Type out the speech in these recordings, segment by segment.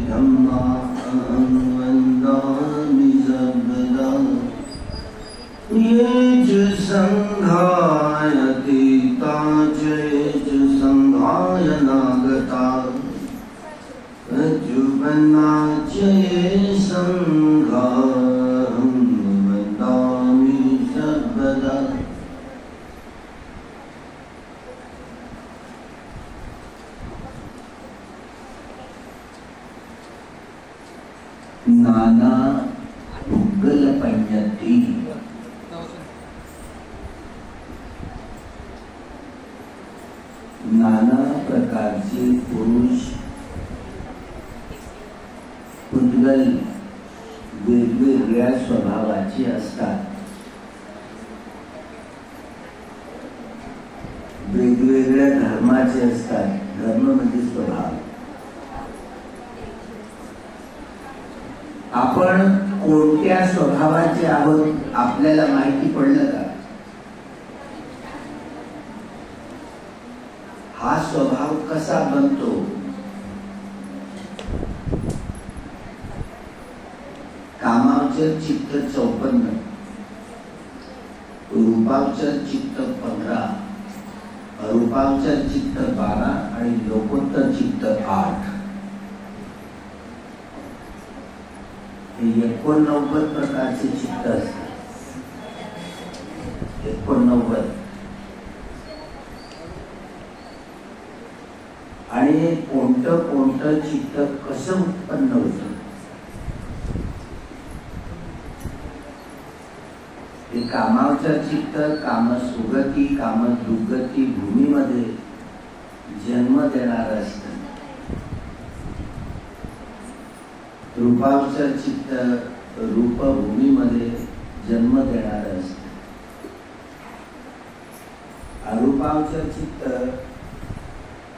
धम्मा अहं वन्दामि सर्वदा। ये च संघाय तीता ये च संघाय नागता प्रज्वलना च ये संघां वन्दामि सर्वदा। नाना पुग्गल पञ्यति, नाना प्रकारचे पुरुष पुद्गल वेगवेगळ्या स्वभावाचे असतात, वेगवेगळ्या धर्माचे असतात। धर्म म्हणजे स्वभाव। आपण कोणत्या स्वभावाचे आहोत आपल्याला माहिती पडलं का? हा स्वभाव कसा बनतो? कामावचर चित्त 54, रूपावचर चित्त 15, अरूपावचर चित्त 12 आणि लोकोत्तर चित्त 8। हे 89 प्रकारचे चित्त असतात। 89। आणि कोणतं कोणतं चित्त कसं उत्पन्न होतं ते कामावचर चित्त काम सुगती काम दुर्गती भूमीमध्ये जन्म देणार असतं। रूपावचर चित्त रूपभूमीमध्ये जन्म देणार असतं। अरूपावचर चित्त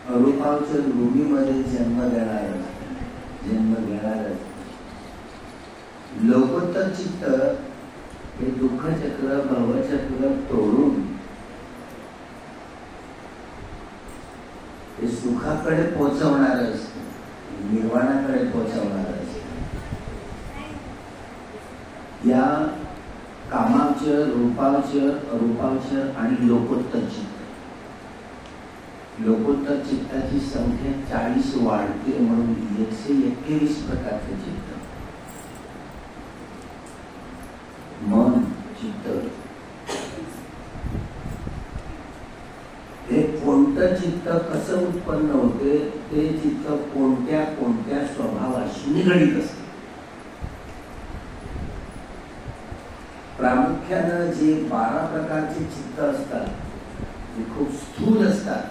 अरूपावचर भूमीमध्ये जन्म देणार असतं, जन्म घेणार असतं। लोकोत्तर चित्त हे दुःखचक्र भवचक्र तोडून हे सुखाकडे पोहोचवणार असतं, निर्वाणाकडे पोहोचवणार असतं। या कामावचर रूपावचर अरूपावचर आणि लोकोत्तर चित्त, लोकोत्तर चित्ताची संख्या 40 वाढते म्हणून 121 प्रकारचे चित्त। मन चित्त हे कोणतं चित्त कसं उत्पन्न होते? ते चित्त कोणत्या कोणत्या स्वभावाशी निगडीत असते? प्रामुख्यानं जे 12 प्रकारचे चित्त असतात ते खूप स्थूल असतात।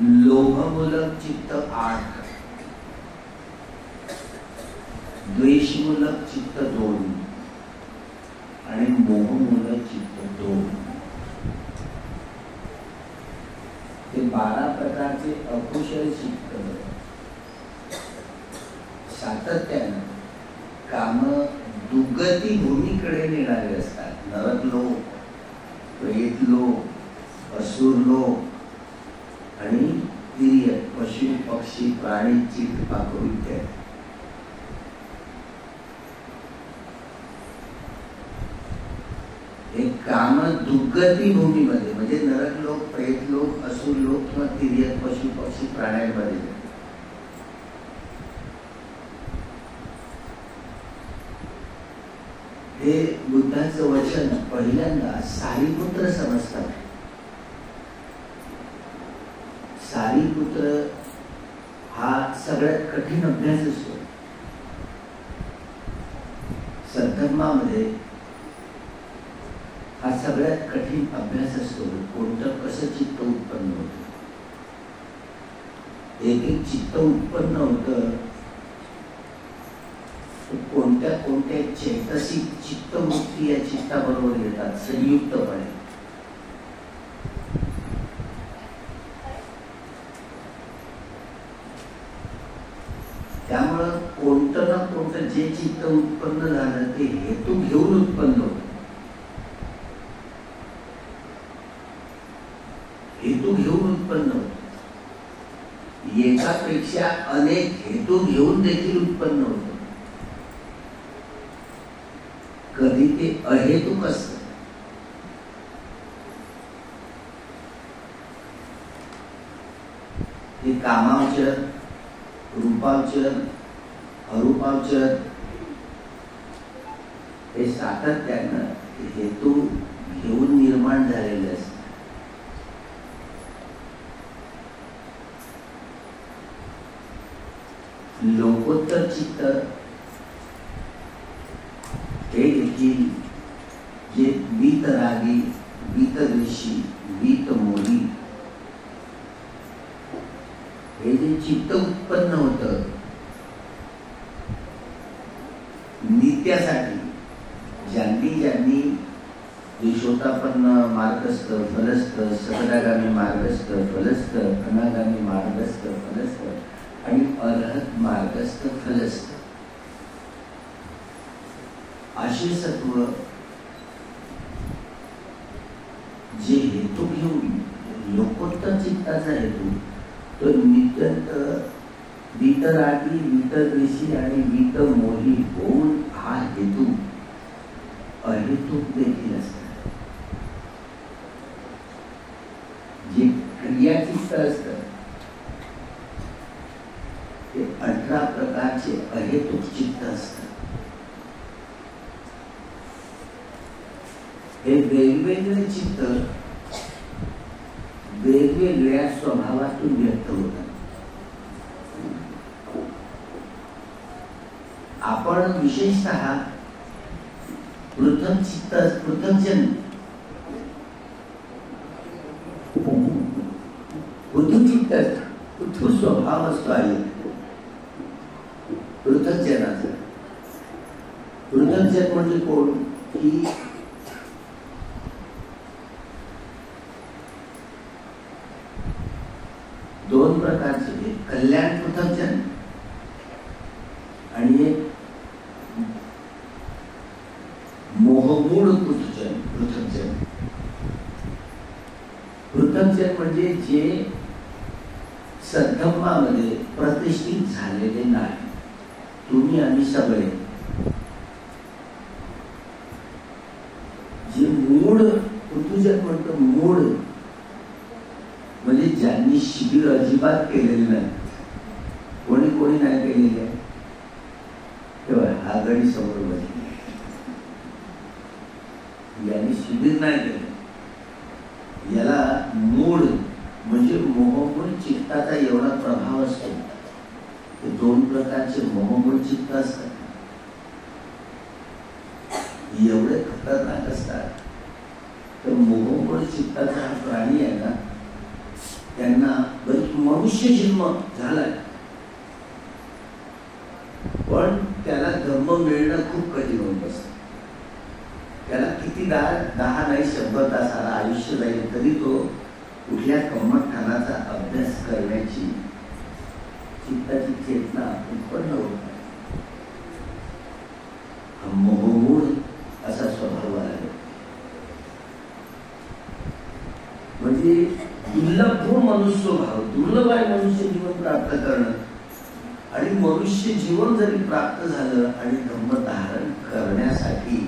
लोभमूलक चित्त 8, द्वेषमूलक चित्त 2 आणि मोहमूलक चित्त 2। ते 12 प्रकारचे अकुशल चित्त सातत्यानं काम दुर्गती भूमीकडे नेणारे असतात। नरक लोक, प्रेत लोक, असुर लोक आणि तिर्यक पशु पक्षी प्राणी चित्त पाखरू इत्यादी। एक काम दुर्गती भूमीमध्ये म्हणजे नरक लोक, प्रेत लोक, असुर लोक किंवा तिर्यक पशु पक्षी प्राण्यांमध्ये। हे बुद्धाचं वचन पहिल्यांदा सारीपुत्र समजतात। सारीपुत्र हा सगळ्यात कठीण अभ्यास असतो। सद्धर्मामध्ये हा सगळ्यात कठीण अभ्यास असतो। कोणतं कसं चित्त उत्पन्न होतं? एक एक चित्त उत्पन्न होतं कोणत्या कोणत्या चैतसिक चित्तवृत्ती या चित्ताबरोबर येतात संयुक्तपणे। त्यामुळं कोणतं ना कोणतं जे चित्त उत्पन्न झालं ते हेतू घेऊन उत्पन्न होतं, हेतू घेऊन उत्पन्न होतं। एकापेक्षा अनेक हेतू घेऊन देखील उत्पन्न होतं. कधी ते अहेतुक असतं. ते कामावचर, रूपावचर, अरूपावचर हे सातत्यानं हेतू घेऊन निर्माण झालेले असतात. लोकोत्तर चित्त हे देखील जे वीतरागी, वीतद्वेषी, वीतमोही हे जे चित्त उत्पन्न होतं नित्यासाठी, ज्यांनी विश्वोत्पन्न मार्गस्थ फलस्थ, सकलागामी मार्गस्थ फलस्थ, अनागामी मार्गस्थ फलस्थ आणि अरहत मार्गस्थ फलस्थ असे सत्व जे हेतू घेऊन लोकोत्तर चित्ताचा हेतू तो नित्यंत वीतरागी, वीतद्वेषी आणि वीतमोही होऊन हा हेतू अहेतुक देखील असतात. जे क्रियाचित्त असतं ते 18 प्रकारचे अहेतुक चित्त असतात. हे वेगवेगळे चित्त वेगवेगळ्या स्वभावातून व्यक्त होतात. आपण विशेषतः पृथक चित्त, पृथकजन, पृथक चित्त, पृथक स्वभाव असतो आहे पृथकजनाचा. पृथकजन म्हणजे कोण की दोन प्रकारचे, एक कल्याण पृथकजन आणि एक मोहमूळ पृथकजन. पृथकजन म्हणजे जे सद्धम्मामध्ये प्रतिष्ठित झालेले नाही. तुम्ही आम्ही सगळे जे मूळ पृथुजन म्हणतो, मूळ म्हणजे ज्यांनी शिबिर अजिबात केलेले नाही. कोणी कोणी नाही केलेले आहे तेव्हा हा गडी समोर बसली, यांनी शिबिर नाही केलं. याला मूळ म्हणजे मोहमूळ चित्ताचा एवढा प्रभाव असतो. ते दोन प्रकारचे मोहमूळ चित्त असतात, एवढे खतरनाक असतात. तर मोहमूळ चित्ताचा हा प्राणी आहे ना, त्यांना मनुष्य जन्म झालाय पण त्याला धम्म मिळणं खूप कठीण होत असतं. त्याला किती 10 नाही 100 तासाला आयुष्य जाईल तरी तो कुठल्या कर्मठाणाचा अभ्यास करण्याची चित्ताची चेतना उत्पन्न होत नाही. मोहमूळ असा स्वभाव आहे. म्हणजे दुर्लभ मनुष्य भाव, दुर्लभ आहे मनुष्य जीवन प्राप्त करणं. आणि मनुष्य जीवन जरी प्राप्त झालं आणि धम्म धारण करण्यासाठी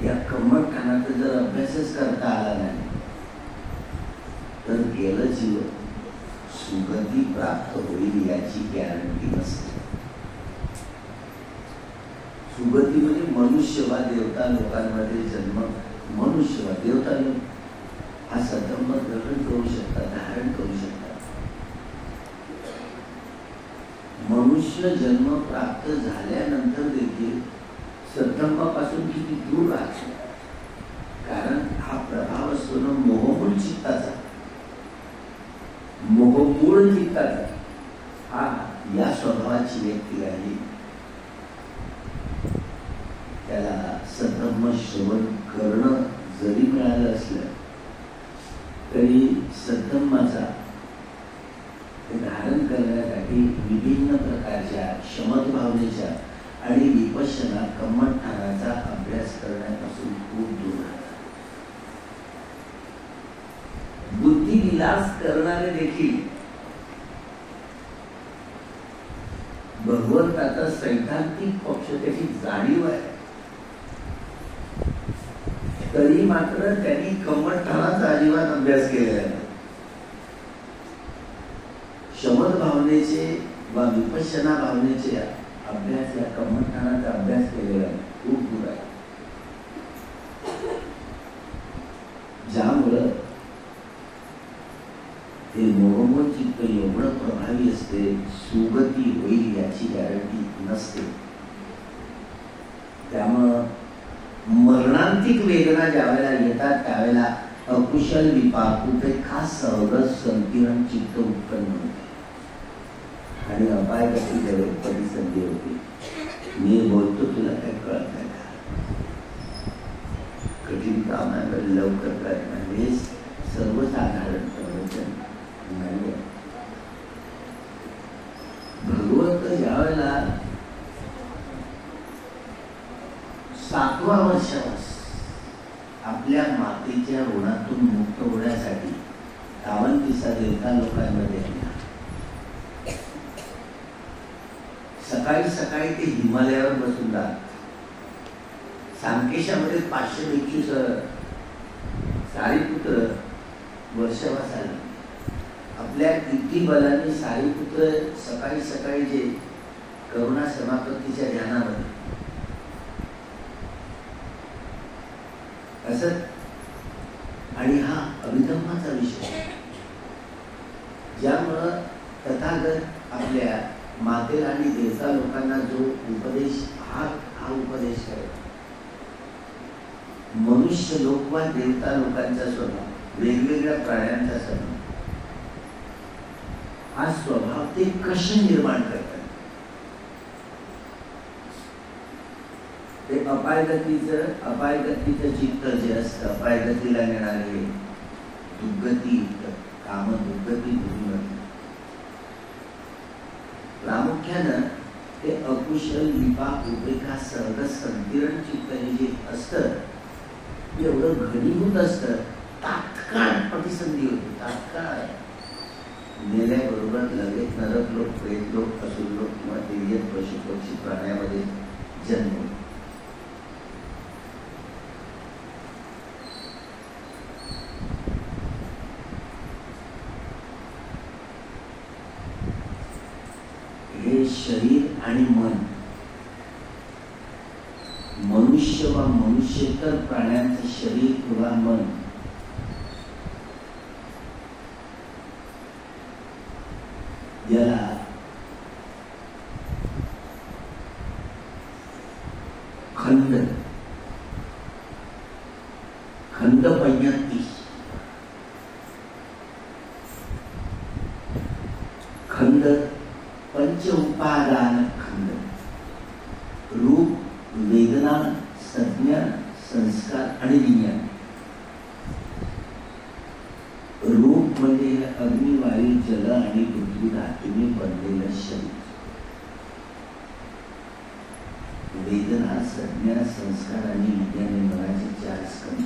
या कर्मठाणाचा जर अभ्यासच करता आला नाही तर गेलं जीवन. सुगती प्राप्त होईल याची गॅरंटी नसते. सुगती म्हणजे मनुष्य वा देवता लोकांमध्ये जन्म, मनुष्य वा देवता लोक हा सद्धम्म ग्रहण करू शकतात, धारण करू शकतात. मनुष्य जन्म प्राप्त झाल्यानंतर देखील सद्धम्मापासून किती दूर राहतो. कारण हा प्रभाव असतो ना मोहमूळ चित्ताचा. मोहमूळ चित्ताचा हा या स्वभावाची व्यक्ती आहे. त्याला सद्धम्म श्रवण करणं जरी मिळालं असलं तरी सद्धम्माचा धारण करण्यासाठी विभिन्न प्रकारच्या शमत भावनेच्या आणि विपश्यना कर्मठाणाचा अभ्यास करण्यापासून खूप दूर राहतात. बुद्धिविलास करणारे देखील भगवंताचा सैद्धांतिक पक्ष त्याची जाणीव आहे, तरी मात्र त्यांनी कमठठाणाचा अजिबात अभ्यास केलेला नाही. शमन भावनेचे वा विपश्यना भावनेचे अभ्यास, या कमठठाणाचा अभ्यास केलेला नाही, खूप दूर आहे. ज्यामुळं ते मोहम्मद चित्त एवढं प्रभावी असते, सुगती होईल याची गॅरंटी नसते. त्यामुळं मरणांतिक वेदना ज्यावेळेला येतात त्यावेळेला अकुशल विपाक उपेक्षा सहज संकीर्ण चित्त उत्पन्न होते आणि अपायगती जगतपदी संधी होती. मी बोलतो तुला काय कळत नाही का? कठीण काम आहे, लवकर कळत नाही. हे सर्वसाधारण प्रवचन नाही. भगवंत ज्यावेळेला 7व्या वर्षास आपल्या मातेच्या ऋणातून मुक्त होण्यासाठी 53 देवता लोकांमध्ये सकाळी सकाळी ते हिमालयावर बसून जात. सांकेशामध्ये 500 भिक्षू सारीपुत्र वर्षावास आले. आपल्या किती बलाने सारीपुत्र सकाळी सकाळी जे करुणा समापत्तीच्या ध्यानामध्ये असं, आणि हा अभिधम्माचा विषय ज्यामुळं तथागत आपल्या मातेला आणि देवता लोकांना जो उपदेश हा उपदेश करतो. मनुष्य लोक वा देवता लोकांचा स्वभाव, वेगवेगळ्या प्राण्यांचा स्वभाव, हा स्वभाव ते कसे निर्माण करतात. ते अपायगतीचं चित्त जे असतं, अपायगतीला नेणारे दुर्गती, काम दुर्गती दुर्गती, प्रामुख्यानं ते अकुशल विपाक उपेक्षा सहज संकीर्ण चित्त हे जे असतं एवढं घनीभूत असतं. तात्काळ प्रतिसंधी होती, तात्काळ नेल्याबरोबर लगेच नरक लोक, प्रेत लोक, असुर लोक किंवा देवीय पशु पक्षी प्राण्यामध्ये जन्म. हे शरीर आणि मन, मनुष्य वा मनुष्येतर प्राण्यांचे शरीर किंवा मन याला खंड पंचती, खंड पंच उपादान खंड, रूप, वेदना, संज्ञा, संस्कार आणि विज्ञान. रूप म्हणजे अग्नी, वायू, जल आणि पृथ्वी धातूने बनलेलं शरीर. वेदना, संज्ञा, संस्कार आणि विज्ञान हे मनाचे 4 स्कंध.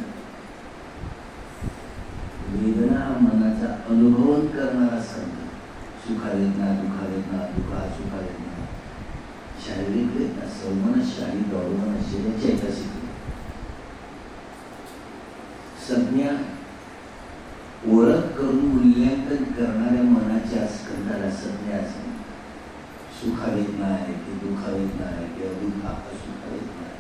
वेदना हा मनाचा अनुभव करणारा स्कंध. सुखावेदना, दुखावेदना, दुखा सुखावेदना, शारीरिक वेदना, सौमनस्य आणि गौरवनस्य हे चैतसिक. संज्ञा ओळख करून मूल्यांकन करणाऱ्या मनाच्या स्कंदाला संज्ञा असते. सुखावेदना आहे की दुखावेदना आहे की अदुखा असुखावेदना आहे,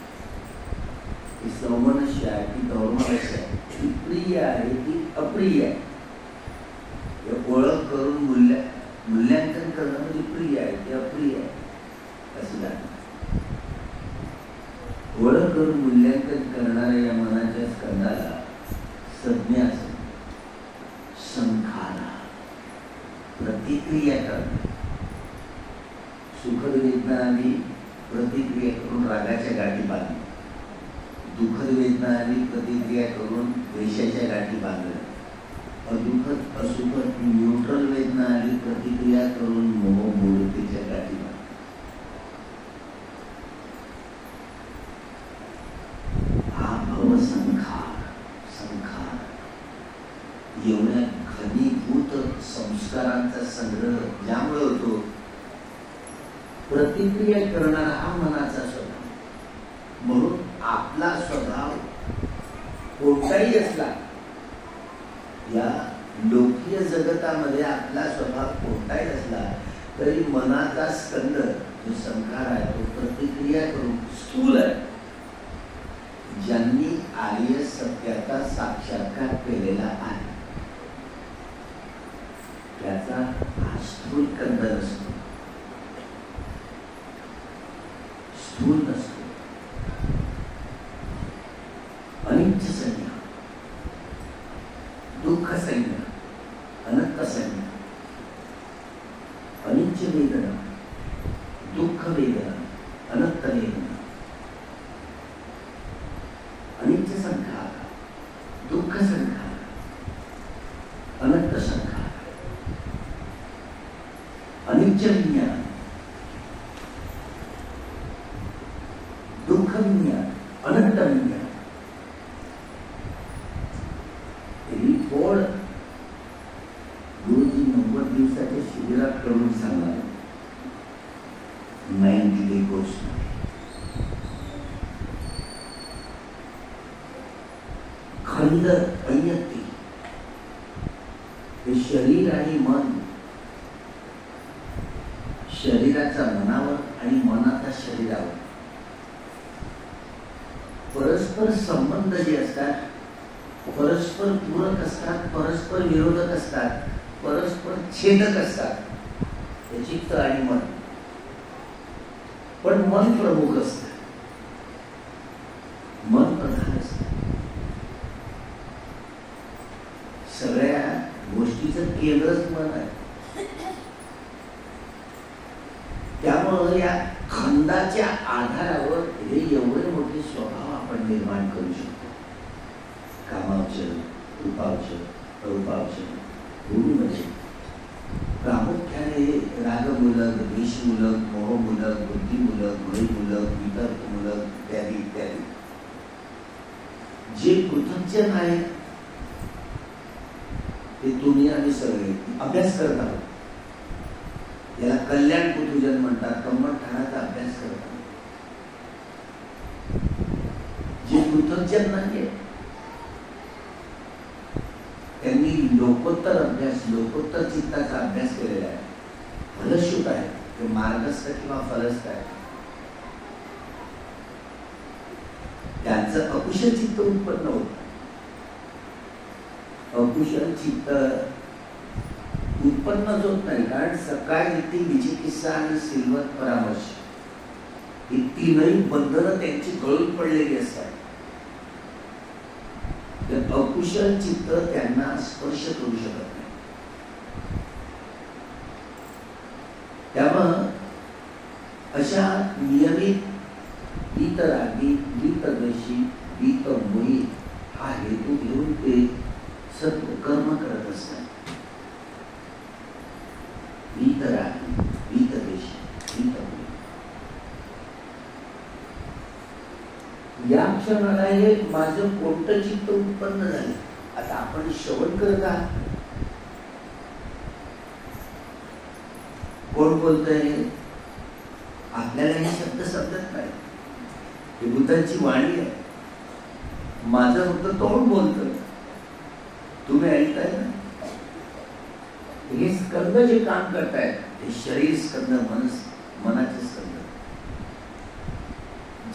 ही सौमनस्य आहे की गौरवनस्य आहे, ती प्रिय आहे की अप्रिय आहे. ओळख करून मूल्यांकन करणं म्हणजे प्रिय आहे की अप्रिय आहे असं झालं. ओळख करून मूल्यांकन करणाऱ्या या मनाच्या स्कंदाला संज्ञा असते. संखारा प्रतिक्रिया करणे, सुखद वेदना आली प्रतिक्रिया करून रागाच्या गाठी बांधणे, दुःखद वेदना आली प्रतिक्रिया करून द्वेषाच्या गाठी बांधणे, अदुःखद असुखद न्यूट्रल वेदना आली प्रतिक्रिया करून मोह मूर्तीच्या गाठी बांधणे. हा भवसंखार, संखार एवढ्या घनीभूत संस्कारांचा संग्रह ज्यामुळे होतो प्रतिक्रिया करणारा हा मनाचा स्वभाव. म्हणून आपला स्वभाव कोणताही असला, या लोकीय जगतामध्ये आपला स्वभाव कोणताही असला तरी मनाचा स्कंद जो संस्कार आहे तो प्रतिक्रिया करून स्थूल आहे. ज्यांनी आर्य सत्याचा साक्षात्कार केलेला आहे त्याचा हा स्थूल कंद नसतो, स्थूल नसतो. अनिच्छ संज्ञा, दुःख संज्ञा, अनंत संज्ञा, अनिच्छ वेदना, दुःख वेदना, अनंत वेदना, अनिच्छ संखार, दुःख संखार, अनंत संखार, अनिच्छ विज्ञान, दुःख विज्ञान, अनंत विज्ञान. ही पोळ गुरुजी 90 दिवसाच्या शिबिरात करून सांगणार. 90 डे कोर्स खंड अय्यती, हे शरीर आणि मन, शरीराचा मनावर आणि मनाचा शरीरावर परस्पर संबंध जे असतात, परस्पर पूरक असतात, परस्पर विरोधक असतात, परस्पर छेदक असतात. हे चित्त आणि मन. पण मन प्रमुख असतं, मन प्रधान असतं. सगळ्या गोष्टीचं केंद्रच मन आहे. त्यामुळे या खंडाच्या आधारावर हे एवढे मोठे स्वभाव आपण निर्माण करू शकतो. कामावचर, रूपावचर, अरूपावचर, गुरुमध्ये प्रामुख्याने रागमूलक, द्वेषमूलक, मोहमूलक, बुद्धिमूलक, भयमूलक, वितर्कमूलक इत्यादी इत्यादी जे पृथक्जन आहेत ते तुम्ही आणि सगळे अभ्यास करत आहोत. याला कल्याण पृथुजन म्हणतात. कम्मठाणाचा अभ्यास करत आहोत. जे पृथक्जन नाहीये त्यांनी लोकोत्तर अभ्यास, लोकोत्तर चित्ताचा अभ्यास केलेला आहे. फलश्रुत आहे ते मार्गस्थ किंवा फलस्थ आहे. त्यांचं अकुशल चित्त उत्पन्न होत. अकुशल चित्त उत्पन्नच होत नाही, कारण सकाळ नीती, विचिकित्सा आणि सिल्वत परामर्श ही तीनही बंधनं त्यांची गळून पडलेली असतात. अकुशल चित्त त्यांना स्पर्श करू शकत नाही. त्यामुळं अशा नियमित वीतरागी, वीतद्वेषी, वीतमोही हा हेतू घेऊन ते सर्व कर्म करत असतात. वीतरागी, वीतद्वेषी, वीतमोही. या क्षणाला हे माझं कोणतं चित्त उत्पन्न झालं. आता आपण श्रवण करत आहात. कोण बोलतंय? आपल्याला हे शब्द समजत नाही. ही बुद्धांची वाणी आहे. माझं फक्त तोंड बोलतं, तुम्ही ऐकताय ना. हे स्कंद जे काम करतायत हे शरीर स्कंद, मनाचे स्कंद,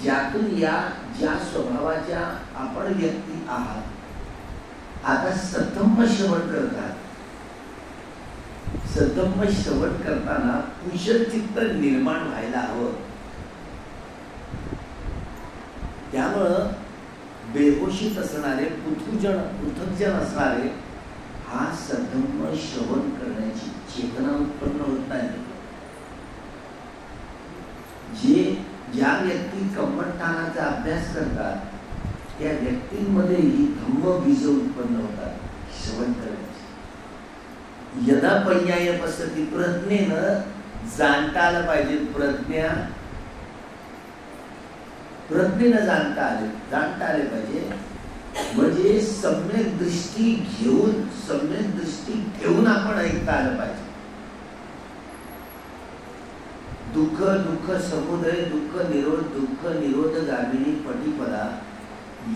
ज्यातून या ज्या स्वभावाच्या आपण व्यक्ती आहात आता सतंब श्रवण करतात. सतंब श्रवण करताना कुशल चित्त निर्माण व्हायला हवं. त्यामुळं बेहोशीत असणारे, पृथक्जन असणारे हा सतंब श्रवण करण्याची चेतना उत्पन्न होत नाही. ज्या व्यक्ती कम्मठाणाचा अभ्यास करतात त्या व्यक्तींमध्ये ही धम्म बीज उत्पन्न होतात श्रवण करण्याची. यदा पर्याय पसती, प्रज्ञेनं जाणता आलं पाहिजे. प्रज्ञेनं जाणता आले पाहिजे. म्हणजे सम्यक दृष्टी घेऊन, सम्यक दृष्टी ठेवून आपण ऐकता आलं पाहिजे. दुःख दुःख समुदय दुःख निरोध गामिनी पटिपदा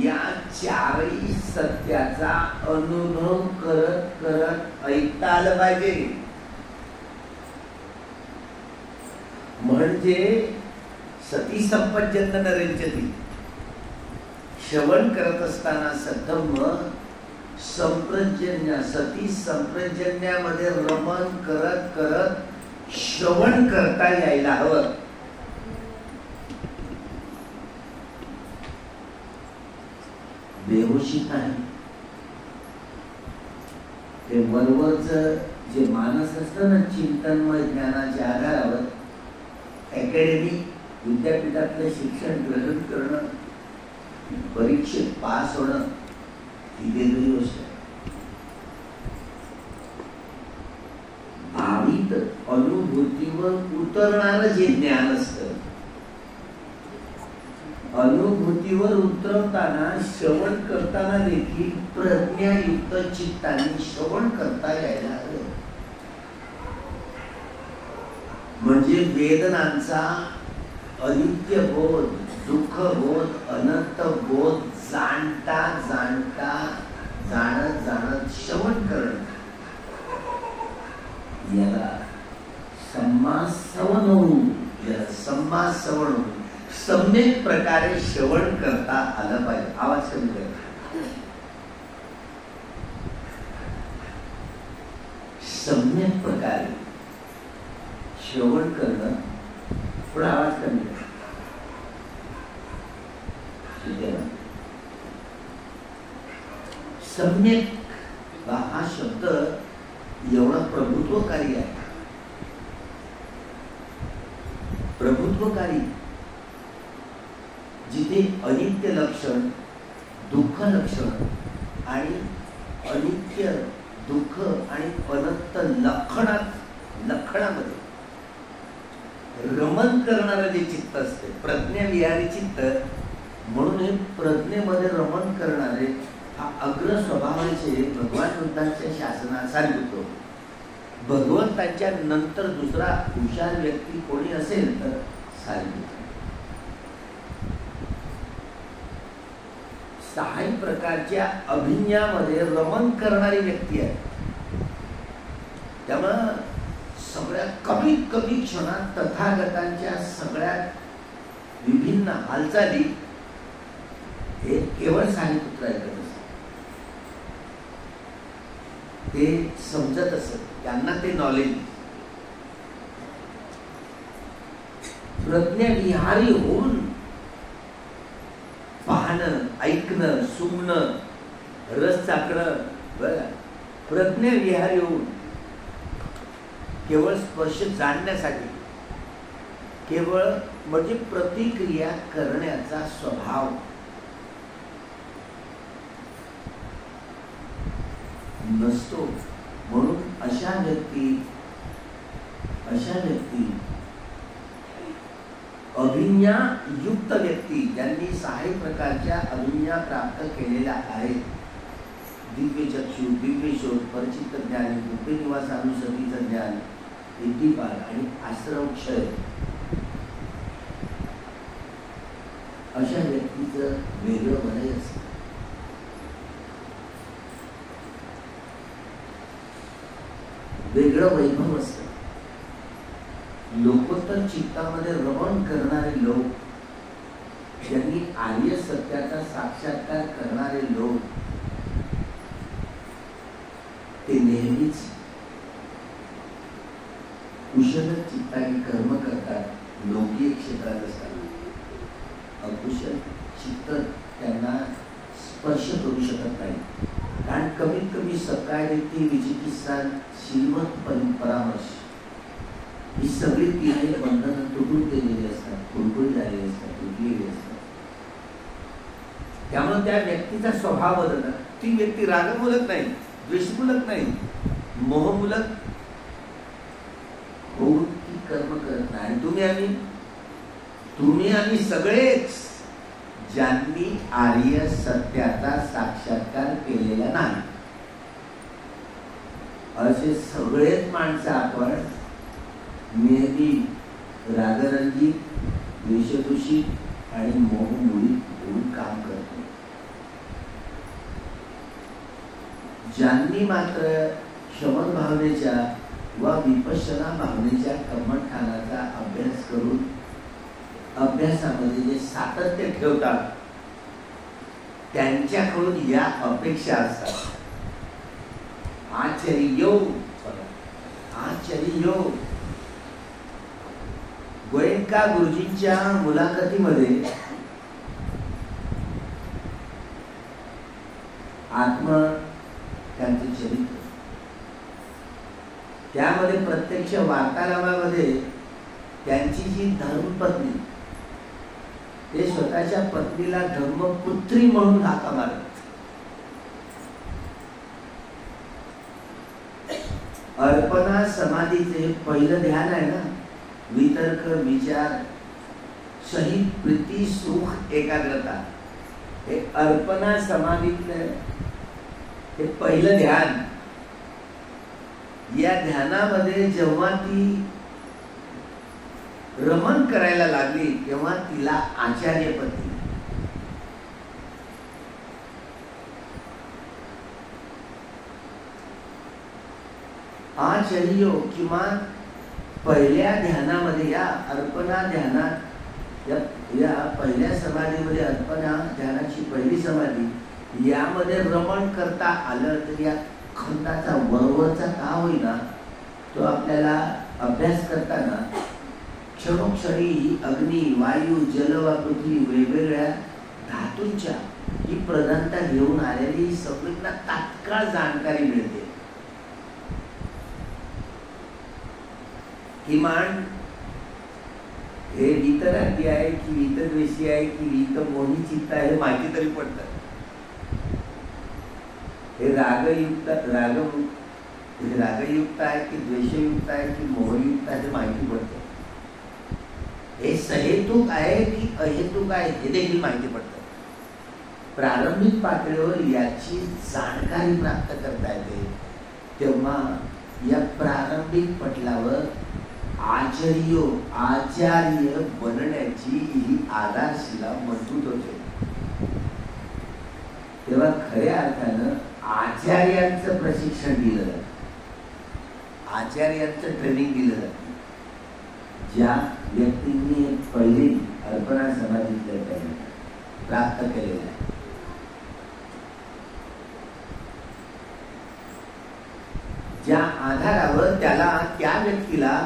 या चारही सत्याचा अनुभव करत करत ऐकता आलं पाहिजे. म्हणजे सती संपज्जन नरेंचती, श्रवण करत असताना सद्धम्म संप्रजन्य सती संप्रजन्यामध्ये रमण करत करत श्रवण करता यायला हवं. बेहोशी नाही. ते वरवरचं जे मानस असतं ना, चिंतनमय ज्ञानाच्या आधारावर अकॅडमी विद्यापीठातलं शिक्षण ग्रहण करणं, परीक्षेत पास होणं ही वेगळी गोष्ट आहे. भावित अनुभूतीवर उतरणारं जे ज्ञान असतं, अनुभूतीवर उतरवताना श्रवण करताना देखील प्रज्ञायुक्त चित्ताने श्रवण करता यायला हवं. म्हणजे वेदनांचा अनित्य बोध, दुःख बोध, अनंत बोध जाणता जाणता जाणत जाणत श्रवण करणं, याला सम्मासवण सम्यक प्रकारे श्रवण करता आलं पाहिजे. आवाज कमी करा. सम्यक प्रकारे श्रवण करणं. थोडा आवाज कमी करा. सम्यक हा शब्द एवढा प्रभुत्वकारी आहे. प्रभुत्वकारी जिथे अनित्य लक्षण, दुःख लक्षण आणि अनित्य दुःख आणि अनंत लक्षणामध्ये रमण करणारं जे चित्त असते, प्रज्ञाविहारी चित्त, म्हणून हे प्रज्ञेमध्ये रमण करणारे हा अग्र स्वभावाचे भगवान बुद्धांच्या शासनात सांगितलं. भगवंतांच्या नंतर दुसरा हुशार व्यक्ती कोणी असेल तर सांगितलं. 6 प्रकारच्या अभिज्ञामध्ये रमण करणारी व्यक्ती आहे. त्यामुळं सगळ्यात कमीत कमी क्षणात तथागतांच्या सगळ्यात विभिन्न हालचाली हे केवळ सारीपुत्र ऐकत असत. ते समजत असत, त्यांना ते नॉलेज. प्रज्ञाविहारी होऊन पाहणं, ऐकणं, सुमणं, रस चाकणं, बघा, प्रज्ञाविहारी होऊन केवळ स्पर्श जाणण्यासाठी, केवळ म्हणजे प्रतिक्रिया करण्याचा स्वभाव नसतो. म्हणून अशा व्यक्ती अभिज्ञा युक्त व्यक्ती, ज्यांनी 6 प्रकारच्या अभिज्ञा प्राप्त केलेल्या आहेत, दिव्य चक्षु, दिव्य शोध, परिचित ज्ञान, दिव्य निवासानुसतीचं ज्ञान, विद्धिपाल आणि आश्रमक्षय, अशा व्यक्तीचं वेगळं वलय असतं. वेगळं वैभव असतं. लोकोत्तर चित्तामध्ये रमण करणारे लोक, ज्यांनी आर्य सत्याचा साक्षात्कार करणारे लोक, ते नेहमीच कुशल चित्ताने कर्म करतात. लौकिक क्षेत्रात असतात. अकुशल चित्त त्यांना स्पर्श करू शकत नाही. कारण कमीत कमी सकाळ रीती, विचिकित्सा, श्रीमत परामर्श ही सगळी 3 बंधनं तुटून गेलेली असतात, कुळकुळी झालेली असतात, तुटलेली असतात. त्यामुळे त्या व्यक्तीचा स्वभाव बदलतात. ती व्यक्ती रागमूलक नाही, द्वेषमूलक नाही, मोहमूलक होऊन ती कर्म करत नाही. तुम्ही आम्ही सगळेच ज्यांनी आर्य सत्याचा साक्षात्कार केलेला नाही, असे सगळेच माणसं आपण नेहमी रागरंजित, द्वेषदूषित आणि मोहमुळीत होऊन काम करतो. ज्यांनी मात्र शमन भावनेच्या व विपश्यना भावनेच्या कर्मठाणाचा अभ्यास करून अभ्यासामध्ये जे सातत्य ठेवतात त्यांच्याकडून या अपेक्षा असतात. आचर्यो आचर्यो. गोयंका गुरुजींच्या मुलाखतीमध्ये आत्म त्यांचे चरित्र, त्यामध्ये प्रत्यक्ष वार्तालापामध्ये त्यांची जी धर्मपत्नी, ते स्वतःच्या पत्नीला धर्मपुत्री म्हणून हाका मारत. अर्पणा समाधीचे पहिलं ध्यान आहे ना, वितर्क विचार सहित प्रीती सुख एकाग्रता, हे अर्पणा समाधीतलं हे पहिलं ध्यान. या ध्यानामध्ये जेव्हा ती रमण करायला लागली तेव्हा तिला आचार्यपती, आचर्यो किमान पहिल्या ध्यानामध्ये, या अर्पणा ध्यानात, या पहिल्या समाधीमध्ये, अर्पणा ध्यानाची पहिली समाधी, यामध्ये रमण करता आलं तर या खंडाचा वरवरचा का होईना तो आपल्याला अभ्यास करताना क्षणोक्षणी ही अग्नी, वायू, जल व पृथ्वी वेगवेगळ्या धातूंच्या ही प्रधानता घेऊन आलेली संवेदना तात्काळ जाणकारी मिळते. किमान हे वितरागी आहे की वितद्वेषी आहे की वितमोही चित्त आहे हे माहिती तरी पडतं. हे रागयुक्त आहे की द्वेषयुक्त आहे की मोहयुक्त आहे हे माहिती पडतं. हे सहेतुक आहे की अहेतुक आहे हे देखील माहिती पडतं. प्रारंभिक पातळीवर याची जाणकारी प्राप्त करता येते. तेव्हा या प्रारंभिक पटलावर आचार्य बनण्याची ही आधारशिला मजबूत होते. तेव्हा खऱ्या अर्थानं आचार्यांचं प्रशिक्षण दिलं जातं, आचार्यांचं ट्रेनिंग दिलं जातं. ज्या व्यक्तींनी पहिली अर्पणा समाधीतलं प्राप्त केलेलं आहे, ज्या आधारावर त्याला, त्या व्यक्तीला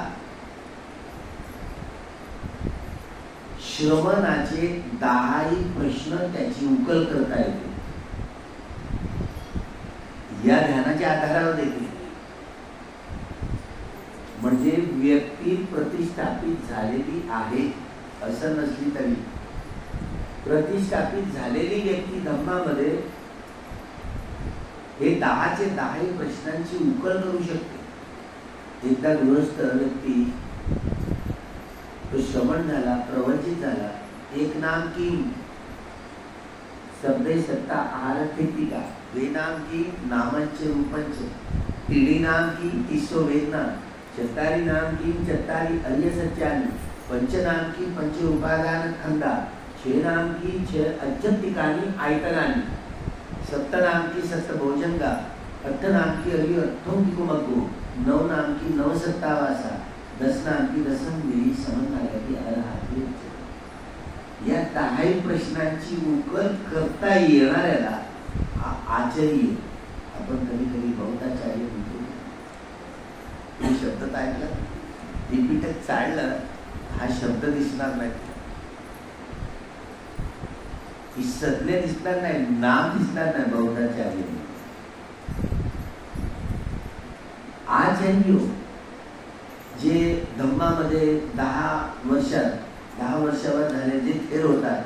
श्रवणाचे 10 प्रश्न त्याची उकल करता येते. या ध्यानाच्या आधारावर देखील, म्हणजे व्यक्ती प्रतिष्ठापित झालेली आहे असं नसली तरी प्रतिष्ठापित झालेली व्यक्ती धम्मामध्ये हे 10चे 10 प्रश्नांची उकल करू शकते. एकदा गृहस्थ व्यक्ती तो श्रवण झाला, प्रवचित झाला, एक नाम की शब्दे सत्ता आहार ठेपिका, वे नाम की नामंच रूपंच, तिडी नाम की तिसो वेदना, चत्तारी नाम की चत्तारी अर्य सत्यानी, पंच नाम की पंच उपादान खंडा, छे नाम की छे अज्जतिकानी आयतनानी, सप्त नाम की सप्त भोजंगा, अट्ठ नाम की अर्य अट्ठों की कुमग्गो, 9 नाम की 9 सत्तावासा, 10 नाम की दसम देवी समन्वया की अरहाती. या 10 प्रश्नांची उकल करता येणाऱ्याला आचार्य, आपण कधी कधी बहुताचार्य म्हणतो. हे शब्द ऐकला, त्रिपिटक चाललं, हा शब्द दिसणार नाही, ही संज्ञा दिसणार नाही, नाम दिसणार नाही बहुताचार्य. आचार्य जे धम्मामध्ये 10 वर्षावर झाले जे थेर होतात,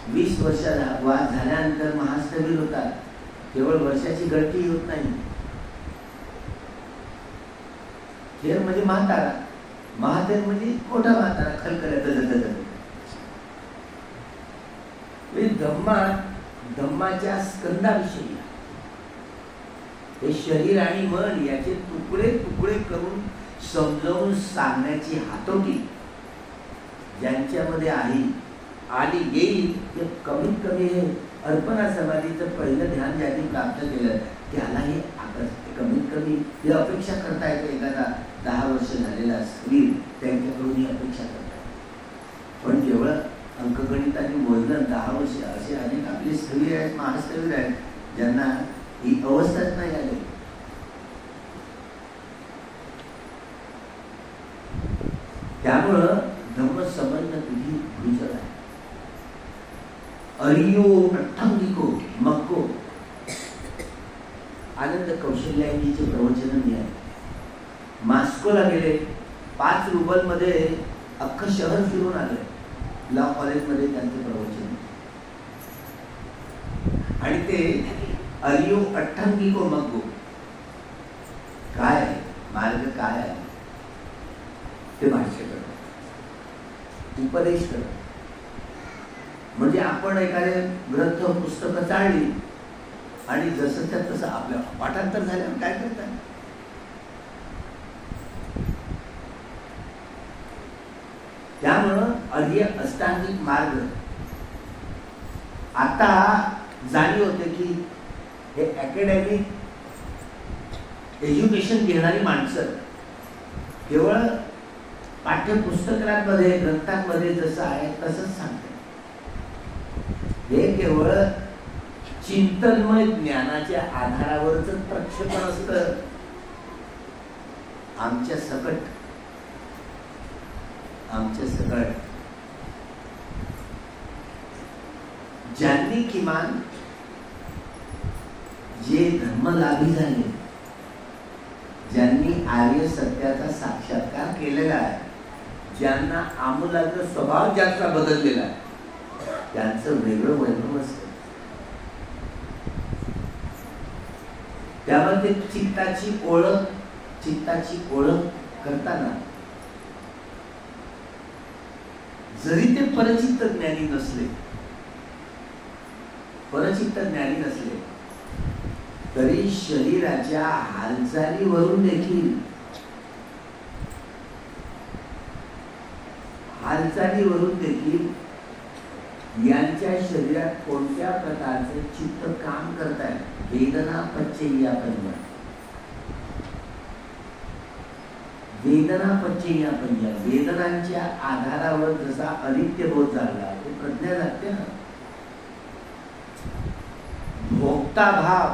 20 वर्ष झाल्यानंतर महास्थवीर होतात. केवळ वर्षाची गळती होत नाही. थेर म्हणजे म्हातारा, महाथेर म्हणजे मोठा म्हातारा, खलखल. धम्माच्या स्कंदाविषयी हे शरीर आणि मन याचे तुकडे तुकडे करून समजावून सांगण्याची हातोटी ज्यांच्यामध्ये आली येईल ते कमीत कमी हे अर्पणा समाधीचं पहिलं ध्यान ज्यांनी प्राप्त केलं त्यालाही कमीत कमी ही अपेक्षा करतायत. एखादा 10 वर्ष झालेला स्त्री त्यांच्याकडून ही अपेक्षा करतात. पण केवळ अंकगणिताने मोजलं 10 वर्ष असे अनेक आपले स्थवीर आहेत, महास्थवीर आहेत ज्यांना ही अवस्थाच नाही आली. त्यामुळं धम्म समजणं किती गुरुजन आहे. अरियो अठ्ठंगिको मक्को आनंद कौशल्याजीचे प्रवचन मी आहे. मॉस्कोला गेले, 5 रुबलमध्ये अख्खं शहर फिरून आले. लॉ कॉलेजमध्ये त्यांचे प्रवचन आणि ते अरियो अठ्ठंगिको मक्को काय आहे, मार्ग काय आहे ते भाष्य करतात, उपदेश करतात. म्हणजे आपण एखादे ग्रंथ पुस्तकं चाळली आणि जसं त्या तसं आपल्या पाठांतर झाल्यावर काय करतात. त्यामुळं आर्य अष्टांगिक मार्ग आता जाणीव होते की हे अकॅडमिक एज्युकेशन घेणारी माणसं केवळ पाठ्यपुस्तकांमध्ये ग्रंथांमध्ये जसं आहे तसंच सांगते. हे केवळ चिंतनमय ज्ञानाच्या आधारावरच प्रक्षेपण असतं. आमच्या सकट ज्यांनी किमान जे धर्मलाभी झाले, ज्यांनी आर्य सत्याचा साक्षात्कार केलेला आहे, ज्यांना आमूलाग्र स्वभाव ज्यांचा बदललेला आहे त्यांचं वेगळं वैभव असतं. त्यामध्ये चित्ताची ओळख करताना जरी ते परचित्त ज्ञानी नसले तरी शरीराच्या हालचालीवरून देखील यांच्या शरीरात कोणत्या प्रकारचे चित्त काम करत आहे. वेदना पच्चय्यापन्या, वेदनांच्या आधारावर जसा अनित्य बोध झाला तो प्रज्ञा लागते ना. भोक्ता भाव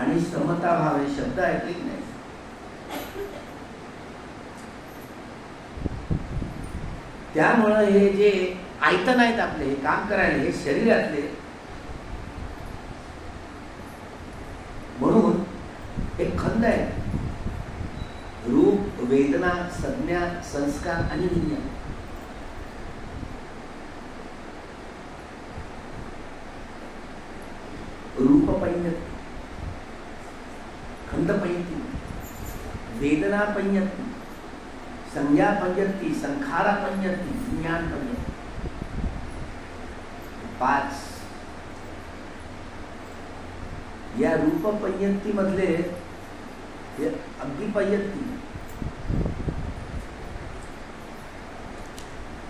आणि समता भाव हे शब्द ऐकले नाही. त्यामुळं हे जे आयतन आहेत आपले, हे काम करायला हे शरीरातले, म्हणून एक खंड आहे. रूप, वेदना, संज्ञा, संस्कार आणि विज्ञान. रूप पंयती, खंड पंयती, वेदना पंयती, संज्ञा पंयती, संखारा पंयती, विज्ञान पंयती. 5 या रूप पंयती मधले अग्नि पंयती,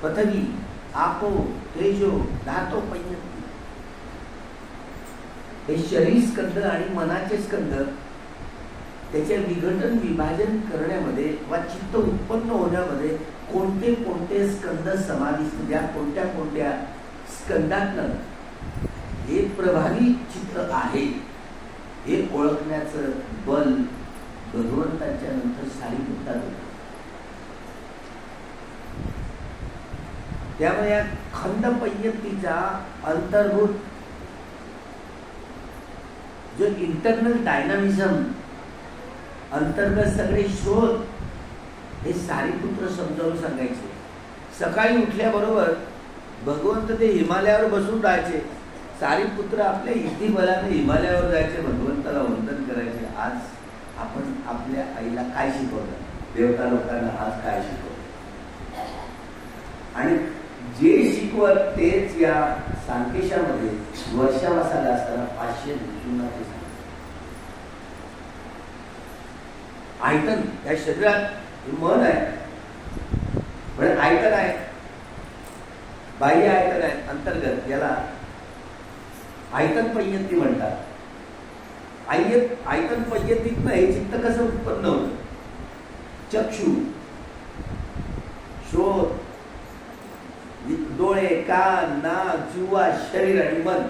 पृथ्वी, आपो, तेजो, धातो पंयती. हे शरीर स्कंद आणि मनाचे स्कंद त्याचे विघटन विभाजन करण्यामध्ये वा चित्त उत्पन्न होण्यामध्ये कोणते कोणते स्कंद समाविष्ट, या कोणत्या स्कंदातनं हे प्रभावी चित्त आहे हे ओळखण्याचं बल भगवंताच्या नंतर सारीपुत्रात होतं. त्यामुळे या खंड पंयतीचा अंतर्भूत जो इंटरनल डायनामिझम, अंतर्गत सगळे शोध हे सारीपुत्र समजावून सांगायचे. सकाळी उठल्याबरोबर भगवंत ते हिमालयावर बसून राहायचे. सारीपुत्र आपल्या इतिबलाने हिमालयावर जायचे, भगवंताला वंदन करायचे. आज आपण आपल्या आईला काय शिकवलं, देवता लोकांना आज काय शिकवलं, आणि जे शिकवत तेच या सांकेशामध्ये वर्षावासाला असताना 500 ऋषींना ते सांगतात. आयतन या शरीरात मन आहे, म्हणजे आयतन आहे, बाह्य आयतन आहे अंतर्गत, याला आयतन पय्यंती म्हणतात. आयतन पय्यंतीतनं हे चित्त कसं उत्पन्न होतं? चक्षु, श्रोत, डोळे, कान, नाक, जिव्हा, शरीर आणि मन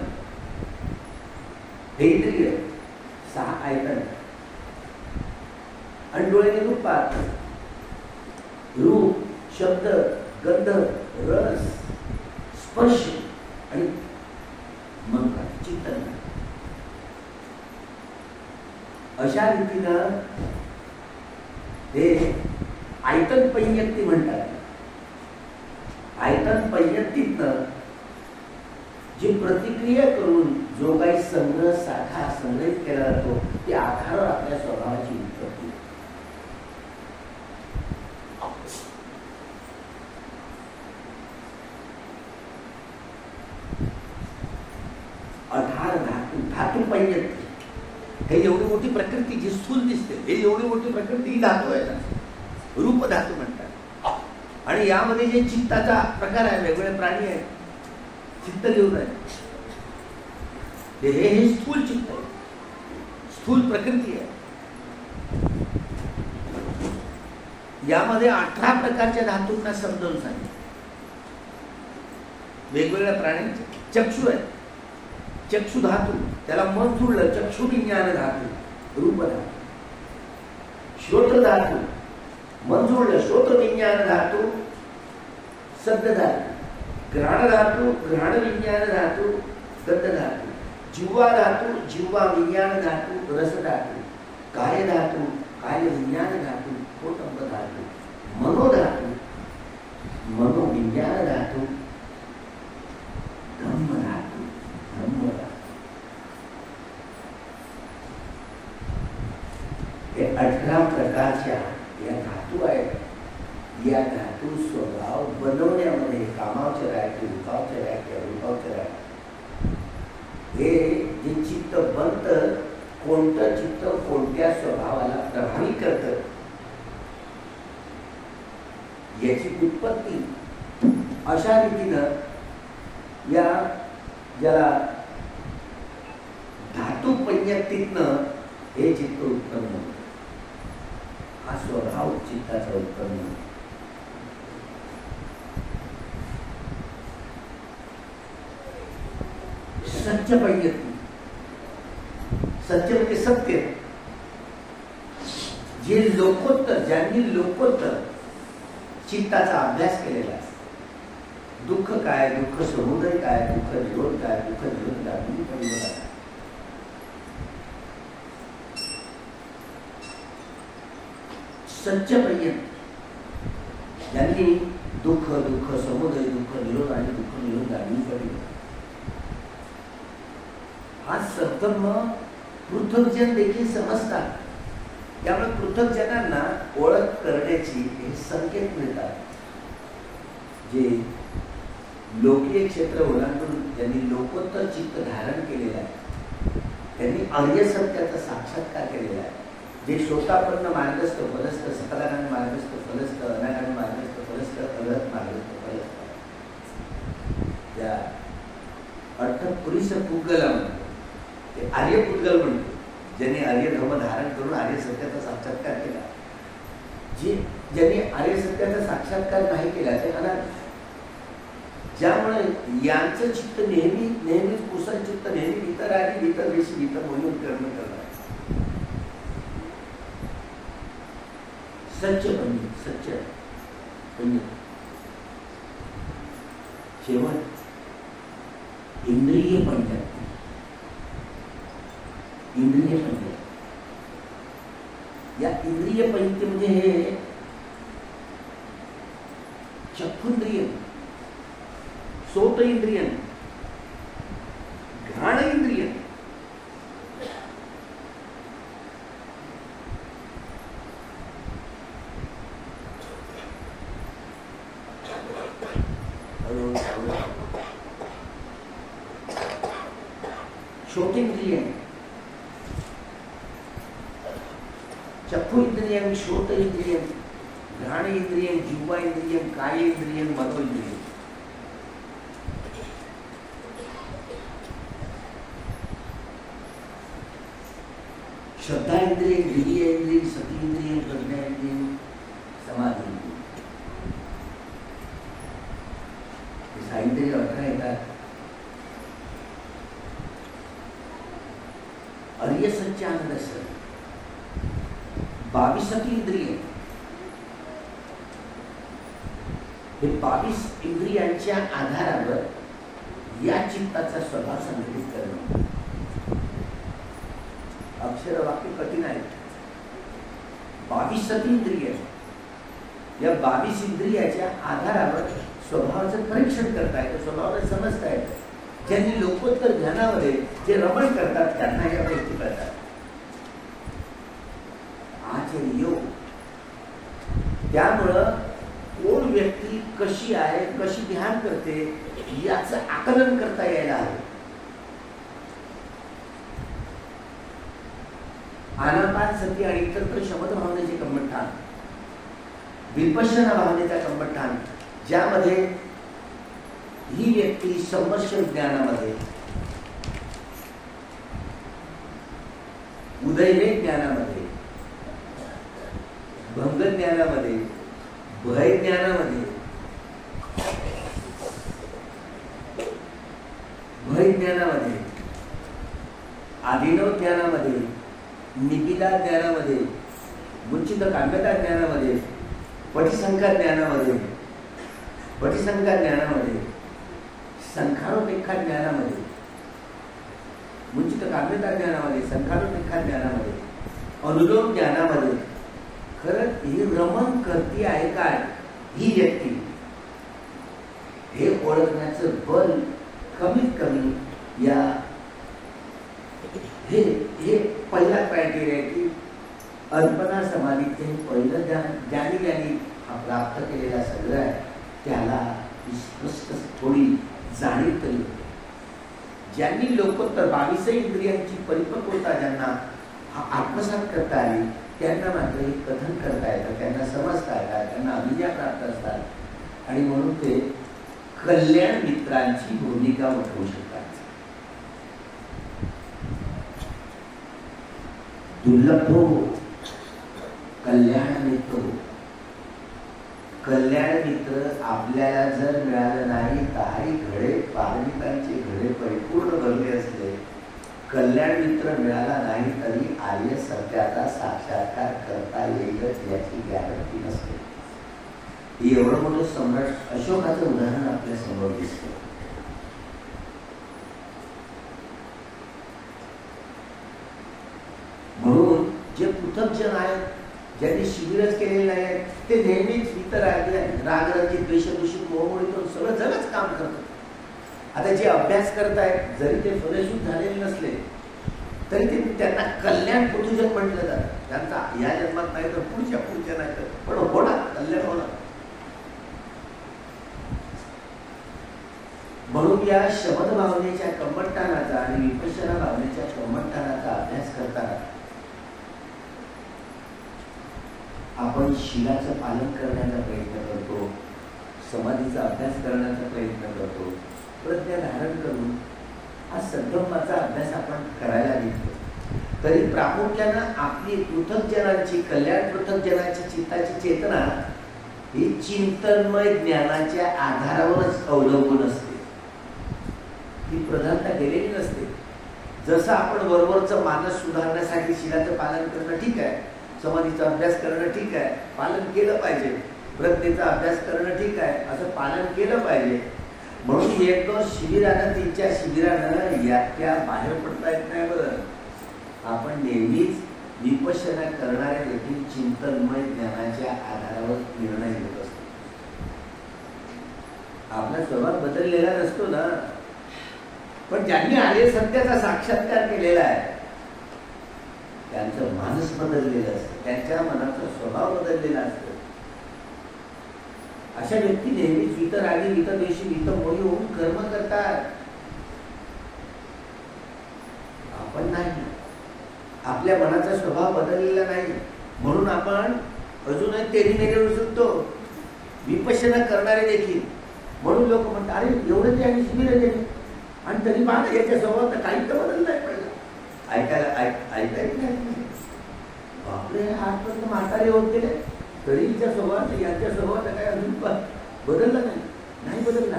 हे इंद्रिय 6 आयतन. आणि डोळ्याने रूप पाहतात, रूप, शब्द, गंध, रस, स्पर्श आणि मन चिंतन. अशा रीतीनं हे आयतन पय्यंती म्हणतात. आयतन पय्यंतीतनं जी प्रतिक्रिया करून जो काही संग्रह साठा संग्रहित केला जातो ती आधार आपल्या स्वभावाची उत्पत्ती. आधार धातू, धातू पय्यंती. हे एवढी मोठी प्रकृती जी स्थूल दिसते, हे एवढी मोठी प्रकृती ही धातू आहे ना, रूप धातू म्हणतात. आणि यामध्ये जे चित्ताचा प्रकार आहे, वेगवेगळे प्राणी आहेत, चित्त घेऊन आहे, हे स्थूल चित्त आहे, स्थूल प्रकृती आहे. यामध्ये 18 प्रकारच्या धातूंना समजावून सांगितलं वेगवेगळ्या प्राण्यांचे. चक्षु आहे, चक्षु धातू, त्याला मन जुळलं, चक्षु विज्ञान धातू, रूप धातू. श्रोत्र धातू, मन जुळलं, श्रोत्र विज्ञान धातू, शब्द धातू. घ्राण धातू, घ्राण विज्ञान धातू, गंध धातू. जिव्हा धातू, जिव्हा विज्ञान धातू, रस धातू. काय धातू, काय विज्ञान धातू, पोटंब धातू. मनोधातू, मनोविज्ञान धातू, धम्म धातू, धम्म धातू. हे 18 प्रकारच्या या धातू आहेत. या धातू स्वभाव बनवण्यामध्ये कामावचर आहे की रूपावचर आहे की अरूपावचर आहे, हे जे चित्त बनतं, कोणतं चित्त कोणत्या स्वभावाला प्रभावित करतं याची उत्पत्ती अशा रीतीनं या ज्याला धातू पय्यंतीतनं हे चित्त उत्पन्न होतं. हा स्वभाव चित्ताचा उत्पन्न होतो. सत्य पय्यंती, सत्य म्हणजे सत्य, जे लोकोत्तर, ज्यांनी लोकोत्तर चित्ताचा अभ्यास केलेला आहे. दुःख काय, दुःख समुदय काय, दुःख निरोध काय, दुःख निरोध काय, सच्च पय्यंती, ज्यांनी दुःख, दुःख समुदय, दुःख निरोध आणि दुःख निरोध जाणून पडले. हा सत्तम पृथकजन देखील समजतात. त्यामुळे पृथकजनांना ओळख करण्याची हे संकेत मिळतात. जे लोकीय क्षेत्र ओलांडून ज्यांनी लोकोत्तर चित्त धारण केलेलं आहे, त्यांनी आर्य सत्याचा साक्षात्कार केलेला आहे. जे श्रोतापन्न मार्गस्थ फलस्थ, सकलानंद मार्गस्थ फलस्थ, अनानंद मार्गस्थ फलस्थ, अरहत मार्गस्थ फलस्थ, त्या अर्थात पुरुष पुद्गला म्हणतो, ते आर्य पुद्गल म्हणतो, ज्यांनी आर्य धर्म धारण करून आर्य सत्याचा साक्षात्कार केला. ज्यांनी आर्य सत्याचा साक्षात्कार नाही केला ते अनार्य. ज्यामुळे यांचं चित्त नेहमीच कुशल चित्त नेहमी भीतर आणि भीतर विषयी भीतर म्हणून कर्म करणार. सच्च पंडित, सच्च पंडित. शेवट इंद्रिय पंडित, इंद्रिय पंडित. या इंद्रिय पंडित म्हणजे हे चक्षुंद्रिय, सोत इंद्रिय, घ्राण इंद्रिय, श्रोतेंद्रिय, चक्षु इंद्रिय, श्रोत इंद्रिय, घ्राणेंद्रियम, जिह्वाइंद्रियम, कायेंद्रियम, मनोइंद्रियम. श्रद्धा इंद्रिय, विरिय इंद्रिय, सती इंद्रिय, प्रज्ञा इंद्रिय, समाधी इंद्रिय. हे इंद्रिय 18 येतात. अर्य सच्चानंद दर्शन 22 इंद्रिय. हे 22 इंद्रियांच्या आधारावर या चित्ताचा स्वभाव संघटित करणं. अक्षर वाक्य कठीण आहे. 22 इंद्रिय, या 22 इंद्रियाच्या आधारावर स्वभावाचं परीक्षण करता येतं, स्वभावाला समजता येतं. ज्यांनी लोकोत्तर ध्यानामध्ये जे रमण करतात त्यांना या गोष्टी करतात. आचार्य योग. त्यामुळं कोण व्यक्ती कशी आहे, कशी ध्यान करते याचं आकलन करता यायला हवं. आनापान सती आणि इतर शमत भावनेचे कम्मठान, विपश्यना भावनेचा कम्मठान, ज्यामध्ये ही व्यक्ती समर्शन ज्ञानामध्ये, उदयवेग ज्ञानामध्ये, भंग ज्ञानामध्ये, भय ज्ञानामध्ये, भय ज्ञानामध्ये, आदिनव ज्ञानामध्ये, निबिदा ज्ञानामध्ये, मुचित काम्यता ज्ञानामध्ये, पटिसंख्या ज्ञानामध्ये, पटिसंख्या ज्ञानामध्ये, संखारोपेक्षा ज्ञानामध्ये, मुचित काम्यता ज्ञानामध्ये, संखारोपेक्षा ज्ञानामध्ये, अनुलोम ज्ञानामध्ये खरं ही रमण करती आहे काय ही व्यक्ती, हे ओळखण्याचं बल कमीत कमी या हे पहिला क्रायटेरिया आहे की अर्पणा समाधीचे हे पहिलं ज्ञानी प्राप्त केलेला सगळं आहे त्याला स्पष्ट थोडी जाणीव तरी होते. ज्यांनी लोकोत्तर 22 इंद्रियांची परिपक्वता ज्यांना आत्मसात करता आली त्यांना मात्र हे कथन करता येतं, त्यांना समजता येतात, त्यांना अभिज्ञा प्राप्त असतात आणि म्हणून ते कल्याण मित्रांची भूमिका वठवू शकतात. दुर्लभ कल्याण मित्र. कल्याण मित्र आपल्याला जर मिळालं नाही, काही घडे पारमितांचे घडे परिपूर्ण भरले असले, कल्याण मित्र मिळाला नाही तरी आर्य सत्याचा साक्षात्कार करता येईलच याची गॅरंटी नसते. एवढं मोठं सम्राट अशोकाचं उदाहरण आपल्या समोर दिसतं. म्हणून जे पृथक्जन आहेत, ज्यांनी शिबिरच केलेलं आहे, ते नेहमीच इतर रागरंजित, द्वेषदूषित, मोहमोडीतून सगळं जगच काम करतात. आता जे अभ्यास करतायत जरी ते फलशुद्ध झालेले नसले तरी ते त्यांना कल्याण पृथुजन म्हटलं जातं. त्यांचा या जन्मात नाही तर पुढच्या नाही तर पण होणार, कल्याण होणार. म्हणून या शमन भावनेच्या कम्मठानाचा आणि विपश्यना भावनेच्या कम्मठानाचा अभ्यास करताना आपण शिलाचं पालन करण्याचा प्रयत्न करतो, समाधीचा अभ्यास करण्याचा प्रयत्न करतो, प्रज्ञा धारण करून हा सद्धम्माचा अभ्यास आपण करायला निघतो. तरी प्रामुख्यानं आपली पृथक्जनांची, कल्याण पृथक्जनाची चित्ताची चेतना ही चिंतनमय ज्ञानाच्या आधारावरच अवलंबून असते. ही प्रधानता गेलेली नसते. जसं आपण वरवरचं मानस सुधारण्यासाठी शिलाचं पालन करणं ठीक आहे, समाधीचा अभ्यास करणं ठीक आहे, पालन केलं पाहिजे, प्रज्ञेचा अभ्यास करणं ठीक आहे, असं पालन केलं पाहिजे. म्हणून एक दोन शिबिरानं, 3-4 शिबिरानं या बाहेर पडता येत नाही. बरं, आपण नेहमीच विपश्यना करणारे देखील चिंतनमय ज्ञानाच्या आधारावर निर्णय घेत असतो. आपला स्वभाव बदललेला नसतो ना, पण ज्यांनी आर्य सत्याचा साक्षात्कार केलेला आहे त्यांचं मानस बदललेलं असतं, त्यांच्या मनाचा स्वभाव बदललेला असतो. अशा व्यक्ती नेहमीच वितरागी, वितदेशी, वितमोही होऊन कर्म करतात. आपण नाही, आपल्या मनाचा स्वभाव बदललेला नाही. म्हणून आपण अजूनही तेरी नाही करू शकतो विपश्यना करणारे देखील. म्हणून लोक म्हणतात अरे एवढं ते आणि शिबिर आहे आणि तरी पाहता याच्या स्वभावात काही तर बदल नाही पडला. ऐकायला नाही आपले आजपर्यंत म्हातारे होत गेले तरीच्या स्वभावात यांच्या स्वभावात काय अजून बदलला नाही बदलला.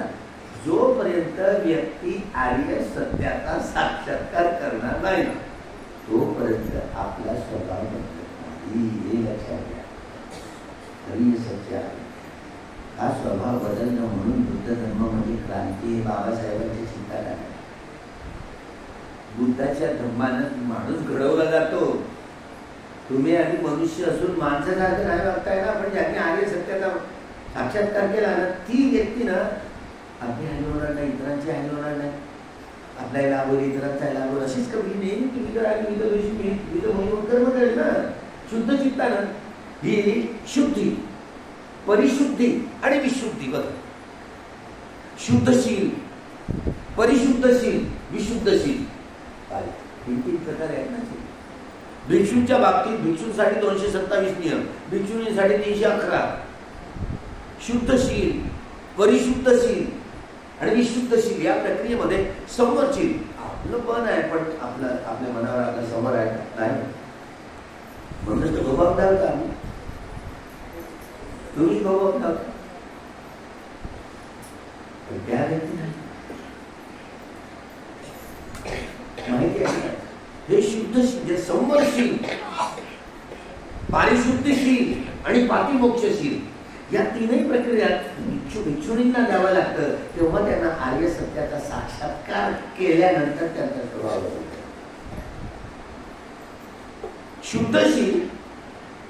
जोपर्यंत व्यक्ती आर्य सत्याचा साक्षात्कार करणार नाही तोपर्यंत आपला स्वभाव बदलत नाही. हे लक्षात घ्या. तरी सत्य आहे. हा स्वभाव बदलणं म्हणून बुद्ध धर्मामध्ये क्रांती हे बाबासाहेबांची चिंता आहे. बुद्धाच्या धर्मानं माणूस घडवला जातो. तुम्ही आधी मनुष्य असून माणसासारखं नाही वागताय ना, पण ज्यांनी आर्य सत्याचा साक्षात्कार केला ना ती व्यक्ती ना आपली हानी होणार नाही, इतरांची हानी होणार नाही. आपल्याला लाभवली इतरांचा लाभवलं अशीच कमी नेहमी तुम्ही तर आली मी तर मी तर म्हणून कर्म करेल ना. शुद्ध चित्तानं ही शुद्धी परिशुद्धी आणि विशुद्धी बघा. शुद्धशील परिशुद्धशील विशुद्धशील तीन प्रकार आहेत ना. भिक्षूंच्या बाबतीत भिक्षूंसाठी 227 नियम, भिक्षुणींसाठी 311. शुद्धशील परिशुद्धशील आणि विशुद्धशील या प्रक्रियेमध्ये संवरशील आपलं पण आहे, पण आपल्या मनावर आपला समोर आहे नाही म्हणून तो जबाबदार का तुम्ही जबाबदार त्या व्यक्ती नाही माहिती आहे. हे शुद्धशील संवरशील पारिशुद्धशील आणि पातिमोक्षशील या तीनही प्रक्रियात भिक्षुणींना द्यावं लागतं. तेव्हा त्यांना आर्य सत्याचा साक्षात्कार केल्यानंतर त्यांचा स्वभाव बदलतो. शुद्धशील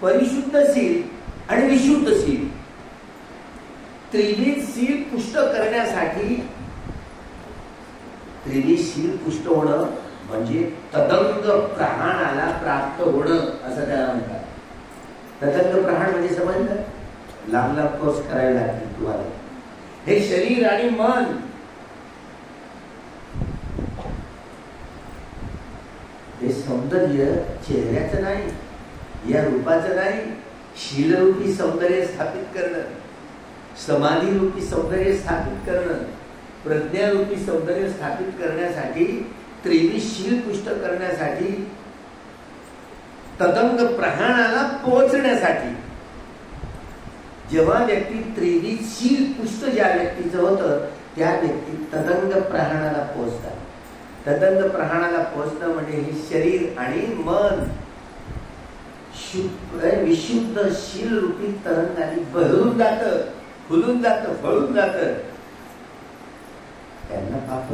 परिशुद्धशील आणि विशुद्धशील त्रिविध शील पुष्ट करण्यासाठी त्रिविध शील पुष्ट होणं म्हणजे तदंग प्रहाणाला प्राप्त होणं असं त्याला म्हणतात. तदंग प्रहाण म्हणजे समजलं लांब लांब कोर्स करायला लागतील तुम्हाला. हे शरीर आणि मन हे सौंदर्य चेहऱ्याचं नाही, या रूपाचं नाही. शीलरूपी सौंदर्य स्थापित करणं, समाधीरूपी सौंदर्य स्थापित करणं, प्रज्ञारूपी सौंदर्य स्थापित करण्यासाठी त्रिविध शील पुष्ट करण्यासाठी तदंग प्रहाणाला पोहोचण्यासाठी जेव्हा व्यक्ती त्रिविध शील पुष्ट ज्या व्यक्तीचं होतं त्या व्यक्ती तदंग प्रहाणाला पोहोचतात. तदंग प्रहाणाला पोहोचणं म्हणजे हे शरीर आणि मन विशुद्ध शील रूपी तरंगाने भरून जातं, फुलून जातं, फळून जातं. त्यांना पाप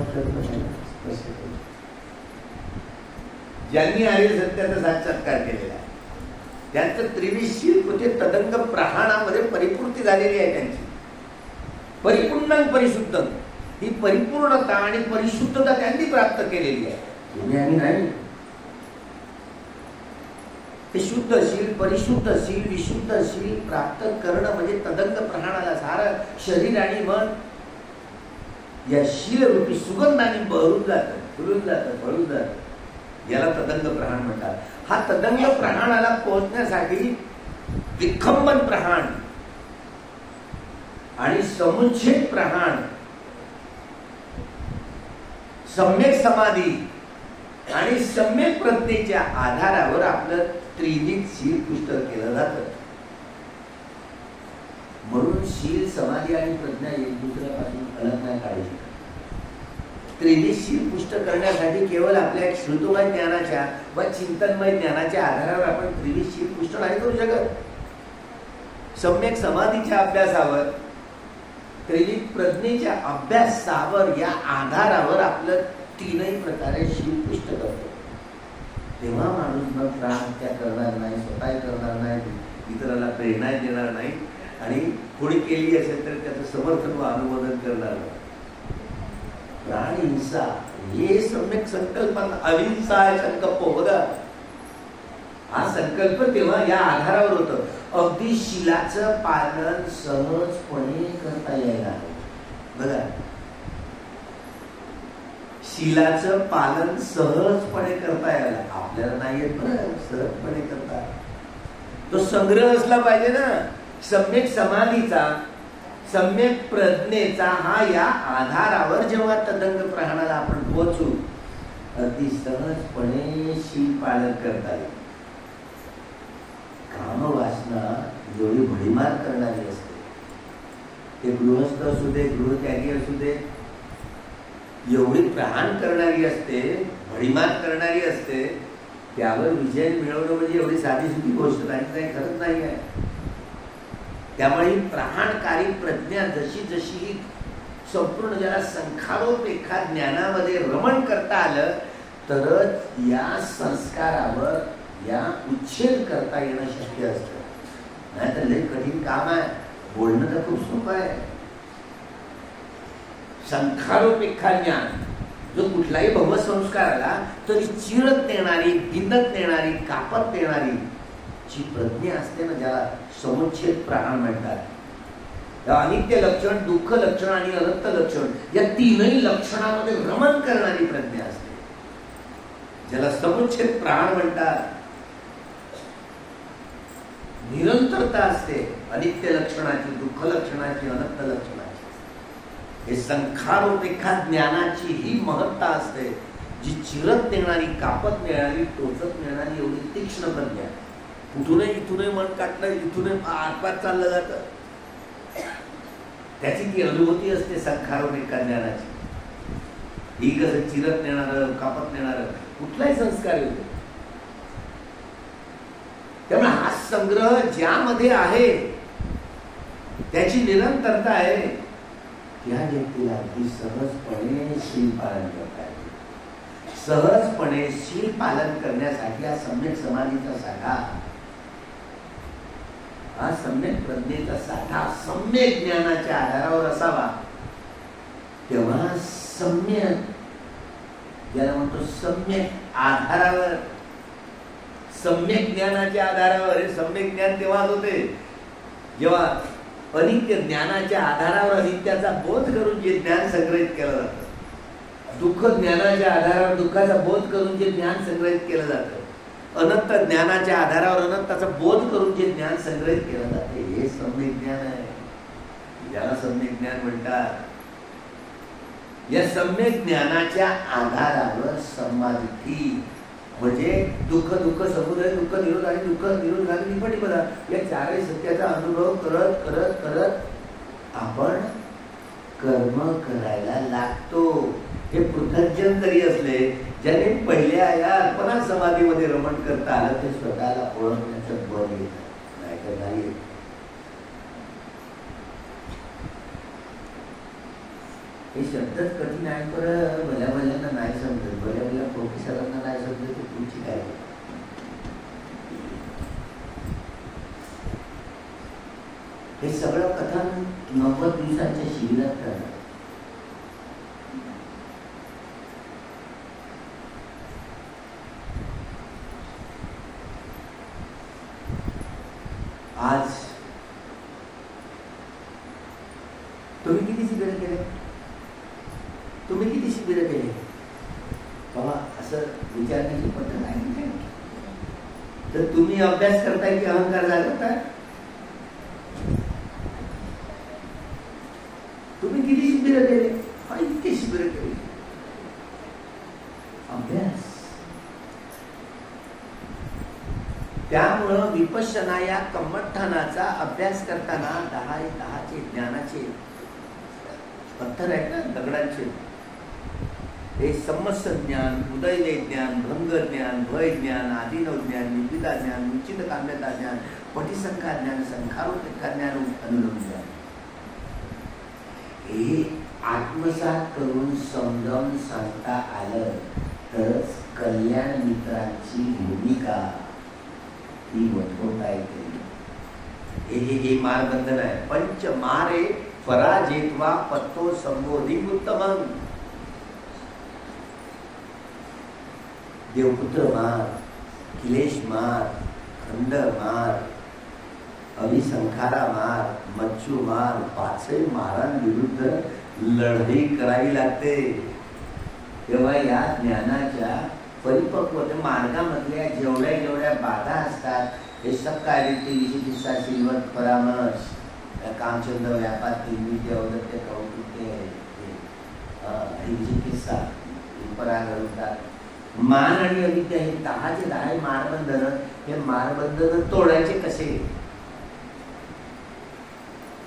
ज्यांनी आर्य सत्याचा साक्षात्कार केलेला आहे त्यांचं त्रिविशील म्हणजे तदंग प्रहाणामध्ये परिपूर्ती झालेली आहे. त्यांची परिपूर्ण परिशुद्ध ही परिपूर्णता आणि परिशुद्धता त्यांनी प्राप्त केलेली आहे. तुम्ही आम्ही नाही. हे शुद्धशील परिशुद्धशील विशुद्धशील प्राप्त करणं म्हणजे तदंग प्रहाणाला सारं शरीर आणि मन या शीलरूपी सुगंधाने बहरून जातं, फुलून जातं, फळून जातं. याला तदंग प्रहाण म्हणतात. हा तदंग प्रहाणाला पोहोचण्यासाठी विखंबन प्रहाण आणि समुच्छेद प्रहाण, सम्यक समाधी आणि सम्यक प्रज्ञेच्या आधारावर आपलं त्रिविध शील पुष्ट केलं जातं. म्हणून शील समाधी आणि प्रज्ञा एक दुसऱ्यापासून अलग नाही काढू शकत. त्रिविध शील पुष्ट करण्यासाठी केवळ आपल्या श्रुतमय ज्ञानाच्या व चिंतनमय ज्ञानाच्या आधारावर आपण त्रिविध शील पुष्ट नाही करू शकत. सम्यक समाधीच्या अभ्यासावर त्रिविध प्रज्ञेच्या अभ्यासावर या आधारावर आपलं तीनही प्रकारे शील पुष्ट करतो. तेव्हा माणूस मग प्राणहत्या करणार नाही, स्वतः करणार नाही, इतराला प्रेरणा देणार नाही आणि कोणी केली असेल तर त्याचं समर्थन व अनुमोदन करणार नाही. प्राण हिंसा हे सम्यक संकल्पना अहिंसा संकल्प बघा. हा संकल्प तेव्हा या आधारावर होतं. अगदी शीलाचं पालन सहजपणे करता यायला बघा. शीलाचं पालन सहजपणे करता यायला आपल्याला नाही येत बरं, सहजपणे करता. तो संग्रह असला पाहिजे ना. सम्यक समाधीचा, सम्यक प्रज्ञेचा हा या आधारावर जेव्हा तदंग प्रहाणाला आपण पोहोचू, अगदी सहजपणे शील पालन करता येईल. कामवासना जेवढी भडीमार करणारी असते, ते गृहस्थ असू दे, गृहत्यागी असू दे, एवढी प्रहाण करणारी असते, भडीमार करणारी असते, त्यावर विजय मिळवणं म्हणजे एवढी साधी सुधी गोष्ट नाही, खरंच नाही आहे. त्यामुळे प्रहाणकारी प्रज्ञा जशी जशी संपूर्ण ज्याला संखारोपेखा ज्ञानामध्ये रमण करता आलं, तरच या संस्कारावर या उच्छेद करता येणं शक्य असतं. नाही तर लय कठीण काम आहे. बोलणं तर खूप सोपं आहे. संखारोपेखा ज्ञान जो कुठलाही भवसंस्कार आला तरी चिरत नेणारी, बिंदत नेणारी, कापत नेणारी जी प्रज्ञा असते ना, ज्याला समुच्छेद प्रहाण म्हणतात. अनित्य लक्षण, दुःख लक्षण आणि अनंत लक्षण या तीनही लक्षणामध्ये रमण करणारी प्रज्ञा असते, ज्याला समुच्छेद प्रहाण म्हणतात. निरंतरता असते अनित्य लक्षणाची, दुःख लक्षणाची, अनंत लक्षणाची. हे संखारोपेखा ज्ञानाची ही महत्ता असते, जी चिरत नेणारी, कापत नेणारी, टोचत नेणारी एवढी तीक्ष्ण प्रज्ञा. कुठूनही इथूनही मन काढलं, इथूनही आरपार चाललं जातं. त्याची ती अनुभूती असते संखारोपेखा ज्ञानाची. ही कसं चिरत नेणारं, कापत नेणारं कुठलाही संस्कार येतो. त्यामुळे हा संग्रह ज्यामध्ये आहे, त्याची निरंतरता आहे, त्या व्यक्तीला अगदी सहजपणे शील पालन करता येते. सहजपणे शील पालन करण्यासाठी हा सम्यक समाधीचा साठा, हा सम्यक प्रज्ञेचा साठा सम्यक ज्ञानाच्या आधारावर असावा. तेव्हा सम्यक, ज्याला म्हणतो सम्यक आधारावर, सम्यक ज्ञानाच्या आधारावर. हे सम्यक ज्ञान तेव्हाच होते जेव्हा अनित्य ज्ञानाच्या आधारावर अनित्याचा बोध करून जे ज्ञान संग्रहित केलं जातं, दुःख ज्ञानाच्या आधारावर दुःखाचा बोध करून जे ज्ञान संग्रहित केलं जातं, अनंत ज्ञानाच्या आधारावर अनंताचा बोध करून जे ज्ञान संग्रहित केलं जाते, हे सम्यक ज्ञान आहे. ज्याला सम्यक ज्ञान म्हणतात. या सम्यक ज्ञानाच्या आधारावर समाधी म्हणजे दुःख दुःख समुदय, दुःख निरोध आणि दुःख निरोध झाले निपटी बघा, या चारही सत्याचा अनुभव करत करत करत आपण कर्म करायला लागतो. हे पृथग्जन तरी असले, ज्याने पहिल्या या अर्पणा समाधीमध्ये रमण करता आलं, ते स्वतःला ओळखण्याचं बळ येतं, नाही तर नाही. हे शब्दच कठीण आहे, पण भल्या भल्यांना नाही समजत, भल्या भल्या प्रोफेसरांना नाही समजत, तुमची काय. हे सगळं कथन 90 दिवसांच्या शिबिरात करणार. आज तुम्ही किती शिबिरं केले? तुम्ही किती शिबिरं केले? बाबा असं विचारण्याची पद्धत आहे. तर तुम्ही अभ्यास करताय की अहंकार जागवताय? तुम्ही किती शिबिरं केले? इतके शिबिरं केले. अभ्यास. त्यामुळं विपश्यना या कम्मठ्ठानाचा अभ्यास करताना 10 ज्ञानाचे पत्थर आहेत ना, दगडांचे, हे समस्त ज्ञान, उदय ज्ञान, भंग ज्ञान, भय ज्ञान, आदिनव ज्ञान, निविदा ज्ञान, निश्चित काम्यता ज्ञान, पटिसंख्या ज्ञान, संखारोपेखा ज्ञान, अनुलोम ज्ञान, हे आत्मसात करून समजावून सांगता आलं तरच कल्याण मित्रांची भूमिका ही वठवता येते. हे मार्गबंधन आहे. पंच मारे पराजेत्वा पत्तो संबोधी उत्तमं. देवपुत्र मार, किलेश मार, खंड मार, अभिसंखारा मार, मच्छू मार, 5 मारांविरुद्ध लढाई करावी लागते. तेव्हा या ज्ञानाच्या परिपक्वते मार्गामधल्या जेवढ्या जेवढ्या बाधा असतात हे सब कार्य किस्सा सिल्वर परामर्श कामचंद व्यापार निर्मिती अवदत्य कौतुके किस्सा परागरुतात मान आणि अविद्या हे 10चे 10 मारबंधन. हे मारबंधन तोडायचे कसे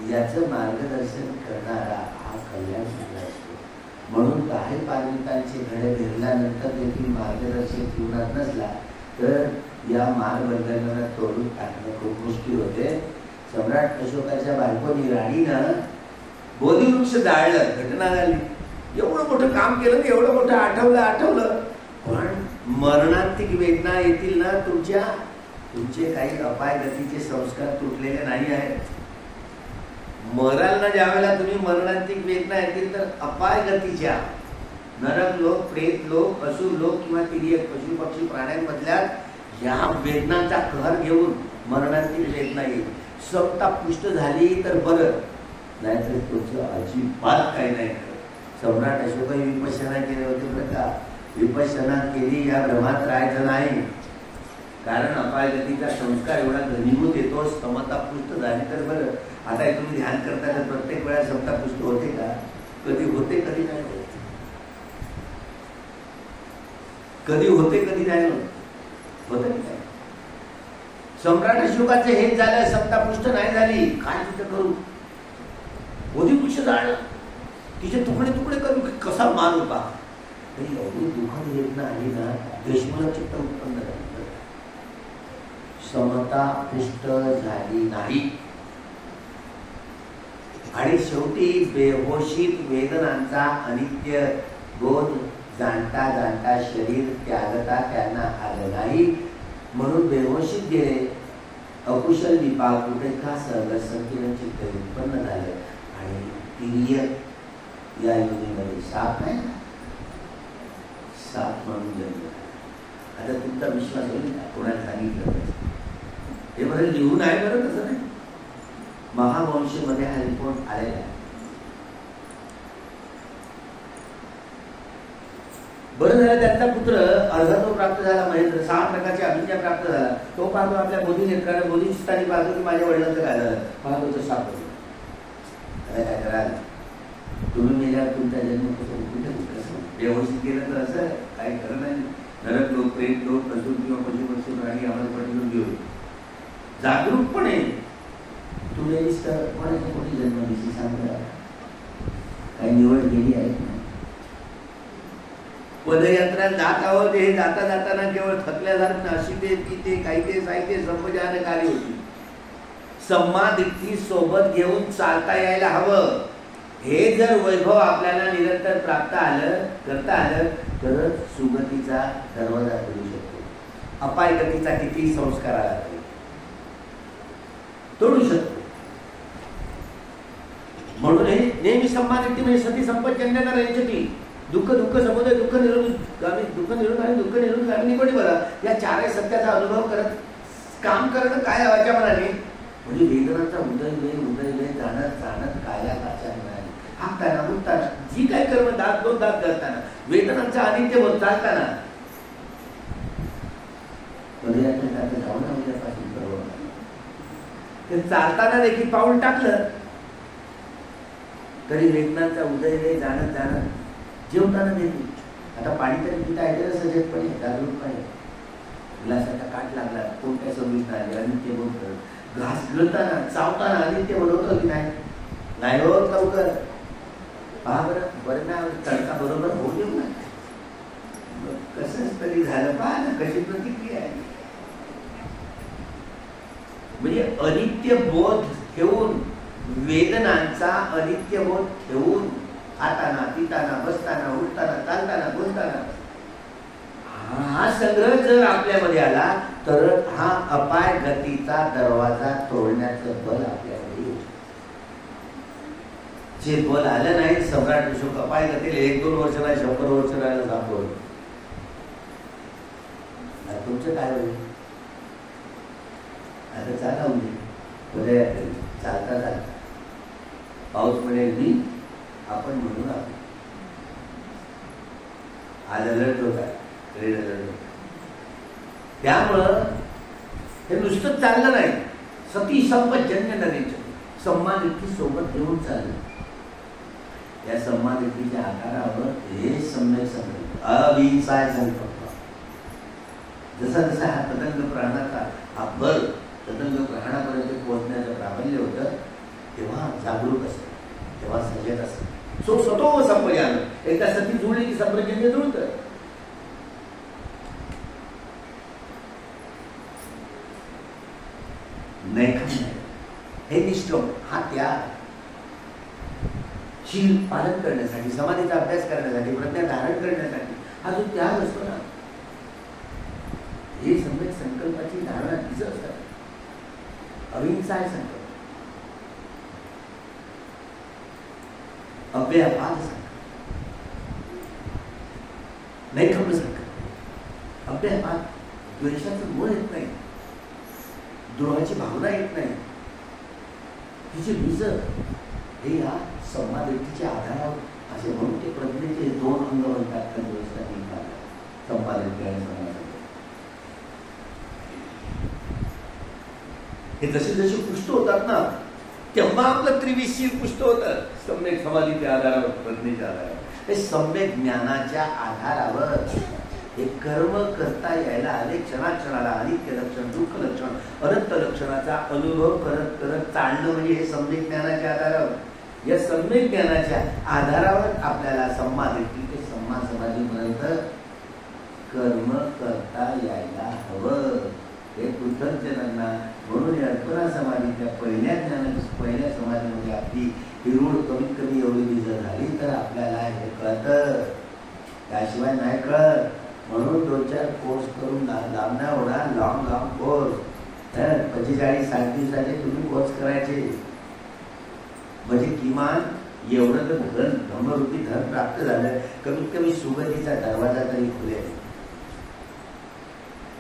याचं मार्गदर्शन करणारा हा कल्याण झाला असतो. म्हणून काही पारमितांचे घडे फिरल्यानंतर देखील मार्गदर्शक जीवनात नसला तर या मार्गबंधनाला तोडून टाकणं खूप मुश्किल होते. सम्राट अशोकाच्या बायकोनी राणीनं बोधिवृक्ष जाळलं, घटना झाली. एवढं मोठं काम केलं, एवढं मोठं आठवलं, पण मरणांतिक वेदना येतील ना, तुमचे काही अपाय गतीचे संस्कार तुटलेले नाही आहेत. मराल ना ज्यावेळेला तुम्ही मरणांतिक वेदना येतील तर अपाय गतीच्या नरक लोक, प्रेत लोक, असुर लोक किंवा तिर्यक पशु पक्षी प्राण्यांमधल्या या वेदनांचा कहर घेऊन मरणांतिक वेदना येईल. सत्ता पुष्ट झाली तर बरं, नाहीतर तुमचं अजिबात काही नाही. सम्राट अशोकही विपश्यना केले होते बरं का. विपश्यना केली या भ्रमात राहायचं नाही, कारण अपायगतीचा संस्कार एवढा घनीभूत येतो. समता पुष्ट झाली तर बरं. आता तुम्ही ध्यान करता तर प्रत्येक वेळा समता पुष्ट होते का? कधी होते, कधी नाही होत. कधी होते, कधी नाही होत काय. सम्राट अशोकाचे हेच झालं, समता पुष्ट नाही झाली. काय तिथं करू? बोधिवृक्ष जाळलं, तिचे तुकडे तुकडे करू, कसा मारू पा. एवढी दुःखद वेदना आली ना, देशमुख चित्त उत्पन्न झालं. समता पुष्ट झाली नाही आणि शेवटी बेहोशीत वेदनांचा अनित्य बोध जाणता जाणता शरीर त्यागता त्यांना आलं नाही. म्हणून बेहोशीत गेले. अकुशल विपाक कुठे का संकीर्ण चित्त उत्पन्न झालं आणि तिर्यक या योनीमध्ये साप नाही, साप म्हणून जन्म. आता तुमचा विश्वास होईल का? कोणाला सांगितलं हे बरं लिहून आहे बरं, तसं नाही. महावंशमध्ये हा रिपोर्ट आलेला आहे. बरं झालं त्यांचा पुत्र अर्धातो प्राप्त झाला, महेंद्र 6 प्रकारच्या अभिज्ञा प्राप्त झाला. तो पाहतो आपल्या बोधी नेत्राने, बोधी चित्ताने पाहतो की माझ्या वडिलांचं काय झालं. पाहतो तर साप होतो. काय कराल तुम्ही? मेल्यावर तुमचा जन्म कुठे कसं व्यवस्थित केलं तर असं काही खरं नाही. नरक लोक, प्रेत लोक, असुर किंवा पशु पक्षी प्राणी आम्हाला पटवून घेऊन जागरूकपणे तुला कोणाच्या कोणी जन्म दिशी सांगता काही निवड केली आहे. पदयात्रा जात आहोत, हे जाता जाताना केवळ थकल्यासारखं अशी ते काही ते साहित्य संपजान कार्य होती. सम्मादिती सोबत घेऊन चालता यायला हवं. हे जर वैभव आपल्याला निरंतर प्राप्त करता आलं तर सुगतीचा दरवाजा खोलू शकतो. अपाय गतीचा किती संस्कार आला तरी तोडू शकतो. म्हणून हे नेहमी सम्मानिती म्हणजे सती संपतजन्य करायची. दुःख समुदय, दुःख निरोध गामी, दुःख निरोध आणि दुःख निरोध गामी निकोडी बघा. या 4 सत्याचा अनुभव करत काम करणं काय आवाच्या मनाने म्हणजे वेदनांचा उदय जाणत काया काच्या मिळाली. हाकताना उठताना जी काय कर्म दात दोन दात करताना वेदनांचा अनित्य होत चालताना ते चालताना देखील पाऊल टाकलं तरी वेदनांचा उदय जाणत जेवताना देखील. आता पाणी तरी पिता येतं सजगपणे, जागरूकपणे. ग्लासाचा काट लागला, कोणत्या सवयीत नाही, अनित्य बोलत. घास गिळताना चावताना अनित्य बोलवतो की नाही होत लवकर. पहा बरं ना, तडका बरोबर होऊ देऊ ना. कसंच तरी झालं, पहा ना कशी प्रतिक्रिया आहे. म्हणजे अनित्य बोध ठेवून, वेदनांचा अनित्य बोध ठेवून खाताना, पिताना, बसताना, उठताना, चालताना, बोलताना हा संग्रह जर आपल्यामध्ये आला तर हा अपाय गतीचा दरवाजा तोडण्याचं बल आपल्यामध्ये येऊ. जे बल आलं नाही, सम्राट अशोक अपाय गतीला 1-2 वर्ष नाही, 100 वर्ष राहिलं सापडलं. तुमचं काय होईल? आता चाला उद्या चालता पाऊस पडेल मी आपण म्हणून आज अलर्ट होता, रेड अलर्ट होता. त्यामुळं हे नुसतं चाललं नाही. सती संपजन्य नरेच सम्मानिती सोबत घेऊन चाललं. या सम्मानितीच्या आकारावर हे सम्यक संकल्प अविसाय संकल्प. जसा जसा हा तदंग प्राणाचा हा बल तदंग प्राणापर्यंत पोहोचण्याचं प्राबल्य होतं, तेव्हा जागरूक असतं, तेव्हा सजग असतं. सो स्वतः संपयान एकदा सती जुळली की संप्रजन्य जुळतं. नाही हे निष्ठोम हा त्याग शील पालन करण्यासाठी, समाधीचा अभ्यास करण्यासाठी, प्रज्ञा धारण करण्यासाठी हा जो त्याग असतो ना, हे सम्यक संकल्पाची धारणा तिचं असतात. अहिंसाय संकल्प, अव्यापाद संकल्प, नैकम्य संकल्प. अव्यापाद, द्वेषाचं मूळ येत नाही, द्रोहाची भावना येत नाही, तिचे बीज हे या संपादकीच्या आधारावर असे म्हणून ते प्रज्ञेचे दोन अंग म्हणतात. संपादकी आणि समाधान. हे जसे जसे पुष्ट होतात ना, तेव्हा आपलं त्रिविशील पुष्ट होतं. सम्यक समाधीच्या आधारावर, प्रज्ञेच्या आधारावर, हे सम्यक ज्ञानाच्या आधारावर हे कर्म करता यायला आले. क्षणाक्षणाला अनित्य लक्षण, दुःख लक्षण, अनंत लक्षणाचा अनुभव करत करत चालणं म्हणजे हे सम्यक ज्ञानाच्या आधारावर. या सम्यक ज्ञानाच्या आधारावर आपल्याला समाधी ते सम्मा समाधीपर्यंत कर्म करता यायला हवं. हे कृतज्ञांना म्हणून अल्पना समाधीच्या पहिल्या पहिल्या समाधीमध्ये आपली हिरूड कमीत कमी एवढी जर झाली तर आपल्याला हे कळतं, त्याशिवाय नाही कळत. म्हणून 2-4 कोर्स करून लांबण्या होणार, लॉंग कोर्स 45-60 दिवसाचे तुम्ही कोर्स करायचे. म्हणजे किमान एवढं तर धन धर्मरूपी धन प्राप्त झालं, कमीत कमी सुगतीचा दरवाजा तरी खुलेल.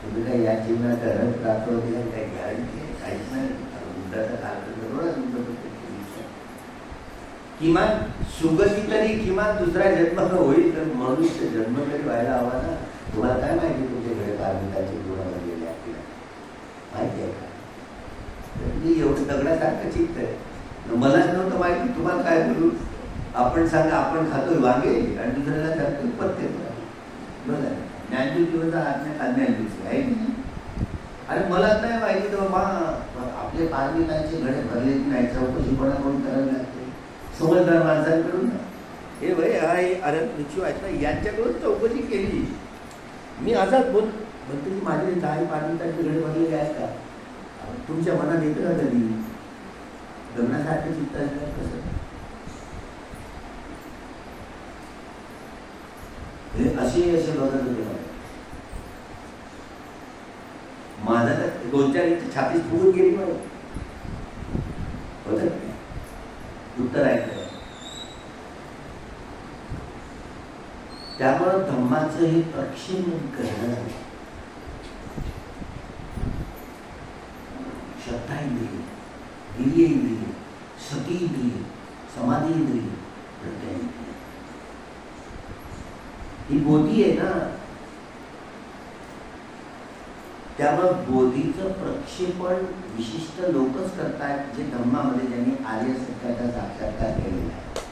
तुम्ही काय या जीवनात धन प्राप्त होते काही गॅरंटी आहे? काहीच नाही. किमान सुगती तरी किमान दुसरा जन्म होईल, तर मनुष्य जन्म तरी व्हायला हवा ना. तुम्हाला काय माहिती तुमच्याकडे कार्मिकाची गुणावर गेले आपल्याला माहिती आहे का? मी एवढं दगडासारखं चित्त आहे, मलाच नव्हतं माहिती. तुम्हाला काय बोलू? आपण सांगा, आपण खातोय वांगे आणि दुसऱ्याला खातोय पत्ते. बघा, ज्ञानज्योतीवरचा अज्ञानज्योती आहे. अरे मलाच नाही माहिती तर बाबा आपले कार्मिकांचे घडे भरले नाही, चौकशीपणा करून करायला लागते समजदार माणसांकडून ना. हे भाई आहे अरे निश्चित आहेत ना, यांच्याकडून चौकशी केली. मी आजाद बोल म्हणतो की माझे 10 कार्मिकांचे घडे भरलेले आहेत का? तुमच्या मनात येतं का कधी? लग्नासारखं चित्त आहे कसं? हे असे बघत होते. माझा तर 2-4 इंच छातीत फुगून गेली मला होत उत्तर ऐकलं. त्यामुळं धम्माचं हे प्रक्षेपण करणं, श्रद्धा इंद्रिय, वीर्य इंद्रिय, सती इंद्रिय, समाधी इंद्रिय, प्रज्ञा इंद्रिय, ही बोधी आहे ना. त्यामुळं बोधीचं प्रक्षेपण विशिष्ट लोकच करतात, जे धम्मामध्ये ज्यांनी आर्य सत्याचा साक्षात्कार केलेला आहे.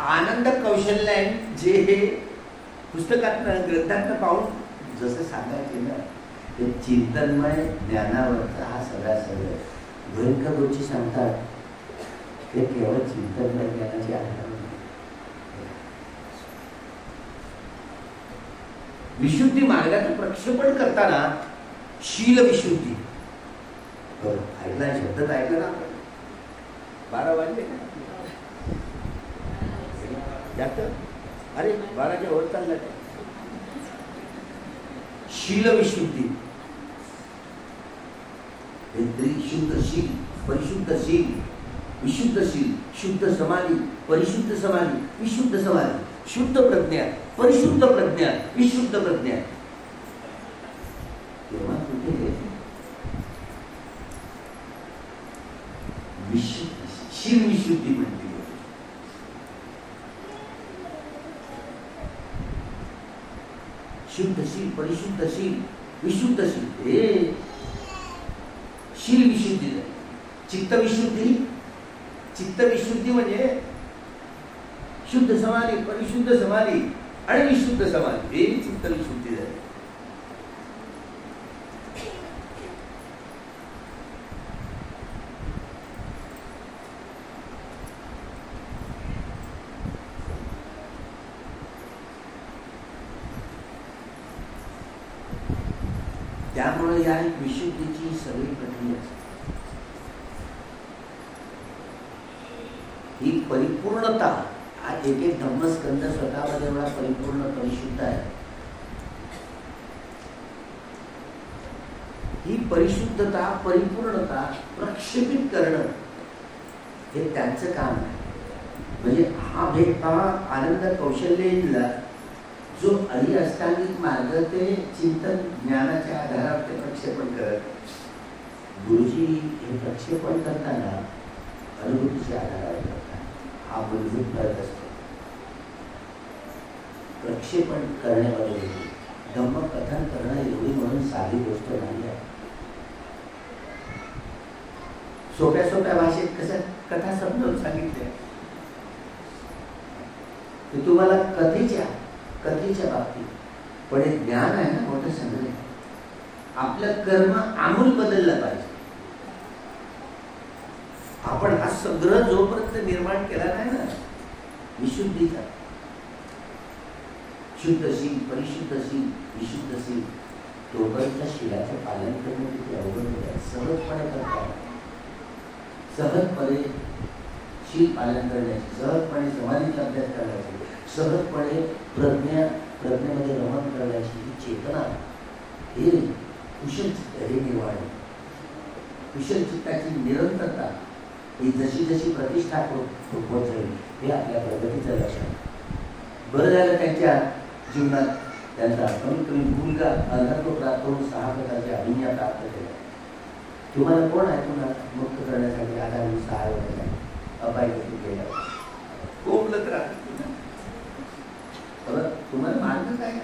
आनंद कौशल्य जे हे पुस्तकातनं ग्रंथातनं पाहून जसं सांगायचे ना, ते चिंतनमय ज्ञानावरचा हा सगळं भयंकर गोष्टी सांगतात. ते केवळ चिंतनमय ज्ञानाची आधार. विशुद्धी मार्गाचं प्रक्षेपण करताना शील विशुद्धी ऐकला, शब्द ऐकला ना आपण. 12 वाजले का जास्त? अरे 12च्या वर चालला. शील विशुद्धी, शुद्ध शील, परिशुद्ध शील, विशुद्ध शील, शुद्ध समाधी, परिशुद्ध समाधी, विशुद्ध समाधी, शुद्ध प्रज्ञा, परिशुद्ध प्रज्ञा, विशुद्ध प्रज्ञा. तेव्हा कुठे शील विशुद्धी म्हणते. शुद्ध शील, परिशुद्धशील, विशुद्धशील, हे शील विशुद्धी. चित्तविशुद्धी, चित्तविशुद्धी म्हणजे शुद्ध समाधी, परिशुद्ध समाधी आणि विशुद्ध समाधी, हे चित्तविशुद्धी झाली. त्यामुळे या विशुद्धीची सगळी प्रक्रिया, ही परिपूर्णता, हा एक एक धम्मस्कंद स्वतःमध्ये एवढा परिपूर्ण परिशुद्ध आहे. ही परिशुद्धता, परिपूर्णता प्रक्षेपित करणं हे त्यांचं काम आहे. म्हणजे हा भेदभाव आनंद कौशल्यला जो अष्टांगिक मार्ग ते चिंतन ज्ञानाच्या आधारावर ते प्रक्षेपण करत, गुरुजी हे प्रक्षेपण करताना अनुभूतीच्या आधारावर करतात. हा मूलभूत फरक असतो. प्रक्षेपण करण्यामध्ये धम्मकथन करणं एवढी म्हणून साधी गोष्ट नाही आहे. सोप्या सोप्या भाषेत कसं कथा समजावून सांगितल्या, ते तुम्हाला कथेच्या बाबतीत, पण एक ज्ञान आहे ना मोठं सगळं. आपलं कर्म आमूल बदललं पाहिजे. आपण हा संग्रह जोपर्यंत निर्माण केला नाही ना विशुद्धीचा, शुद्धशील, परिशुद्धशील, विशुद्धशील, तोपर्यंत शिलाचं पालन करणं किती अवघड आहे. सहजपणे करतात, सहजपणे शील पालन करण्याची, सहजपणे समाधीचा अभ्यास करण्याची, सहजपणे प्रज्ञेमध्ये रमण करण्याची ही चेतना, हे कुशल चित्त, हे निर्माण, कुशल चित्ताची निरंतरता, ही जशी जशी प्रतिष्ठा होत जाईल हे आपल्या प्रगतीचं लक्षण. बरं झालं त्यांच्या जीवनात त्यांचा कमीत कमी मुलगा अर्धत्व प्राप्त होऊन 6 प्रकारच्या अभिज्ञा प्राप्त केल्या. तुम्हाला कोण आहे तुम्हाला मुक्त करण्यासाठी आधार 6 वर्षासाठी अपायगती केला कोंबलत राहत तुम्हाला मार्ग काय आहे?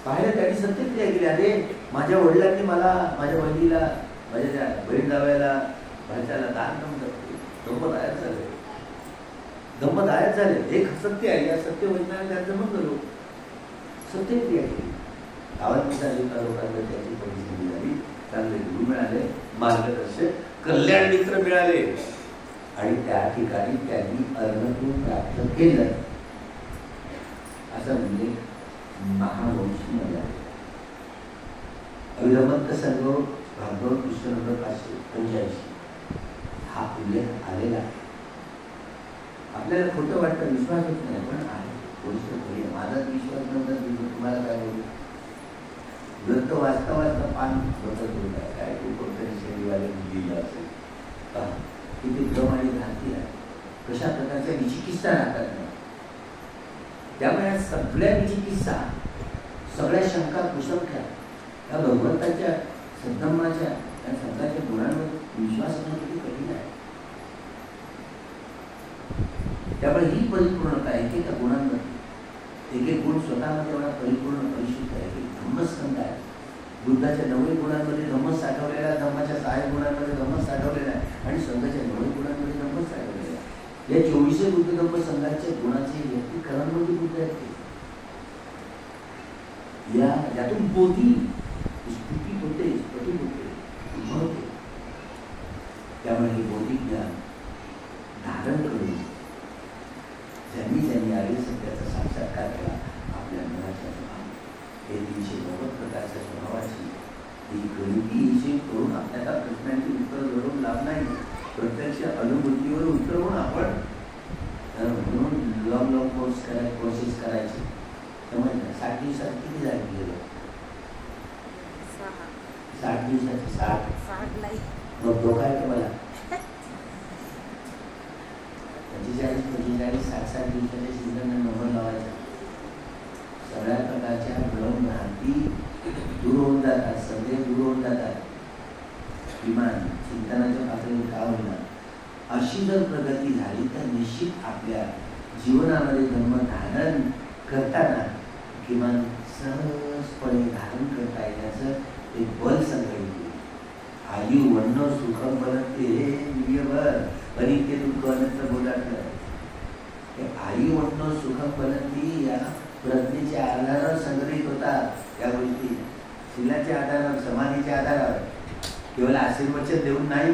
पाहिलं त्यांनी सत्यक्रिया केली. अरे माझ्या वडिलांनी मला, माझ्या बहिणीला, माझ्या बहीण जावयाला, भाच्याला दान धम्मदायक झाले, धम्मदायक झाले. एक सत्य आहे, या सत्य वैज्ञानिक त्यांचं मग करू सत्यक्रिया केली. गावात लोकांना त्याची परिस्थिती झाली, चांगले गुरु मिळाले, मार्गदर्शक कल्याण मित्र मिळाले आणि त्या ठिकाणी त्यांनी अर्णतून प्राप्त केलं. असं म्हणजे महावंशी मला अविरमत संघ भागवत पुस्तक नंबर 585 हा उल्लेख आलेला आहे. आपल्याला खोटं वाटतं, विश्वास होत नाही, पण आहे थोडीशी. माझाच विश्वास नंतर तुम्हाला काय बोलू, ग्रंथ वाचता वाचता पान बदल होत आहे. काय कोणतरी शरीरवाले लिहिलं असेल किती भ्रम आणि भ्रांती आहे, कशा प्रकारच्या विचिकित्सा राहतात. त्यामुळे सगळ्या विचिकित्सा, सगळ्या शंका कुसंख्या या भगवंताच्या सद्धम्माच्या या संतांच्या गुणांवर विश्वास असणं किती कठीण आहे. त्यामुळे ही परिपूर्णता एकेका गुणांमध्ये, एक एक गुण स्वतःमध्ये एवढा परिपूर्ण परिशुद्ध आहे की धम्मस्कंद आहे. बुद्धाच्या 9 गुणांमध्ये धम्मच साठवलेला आहे, धम्माच्या 6 गुणांमध्ये धम्मच साठवलेला आहे आणि संघाच्या 9 गुणांमध्ये धम्मच साठवलेला आहे. या 24 बुद्ध धम्म संघाच्या गुणाचे व्यक्तीकरणामध्ये बुद्ध आहेत. यातून बोधी स्तुती होते, स्फटिक होते, उभवते. त्यामुळे हे बौद्धिक ज्ञान धारण करून ज्यांनी ज्यांनी आर्य सत्याचा साक्षात्कार केला, आपल्या मनाच्या स्वभाव हे 390 प्रकारच्या स्वभावाची ही गणिती करून आपल्याला प्रश्नांची उत्तर घडवून लाभ नाही. प्रत्यक्ष अनुभूतीवर उतरवून आपण म्हणून लॉंग कोर्सेस करायचे. त्यामुळे 60 दिवसात किती झाले गेलं? 60 दिवसाची 60 मग धोका आहे तुम्हाला. 45, 60 दिवसाच्या सीझनला नंबर लावायचा. सगळ्या प्रकारच्या भ्रम भ्रांती दूर होऊन जातात, संदेह दूर होऊन जातात. किमान चिंतनाच्या पातळीवर का होणार. अशी जर प्रगती झाली तर निश्चित आपल्या जीवनामध्ये धर्म धारण करताना किमान सहज सहजपणे धारण करता येण्याचं एक बल संग्रहित केलं. आयु वर्ण सुखम बनते हे निर्भर अनित्य दुःख अनंत बोलाटलं. आयु वर्ण सुखम बनती या प्रज्ञेच्या आधारावर संग्रहित होतात या गोष्टी. शिलाच्या आधारावर, समाधीच्या आधारावर, केवळ आशीर्वचन देऊन नाही.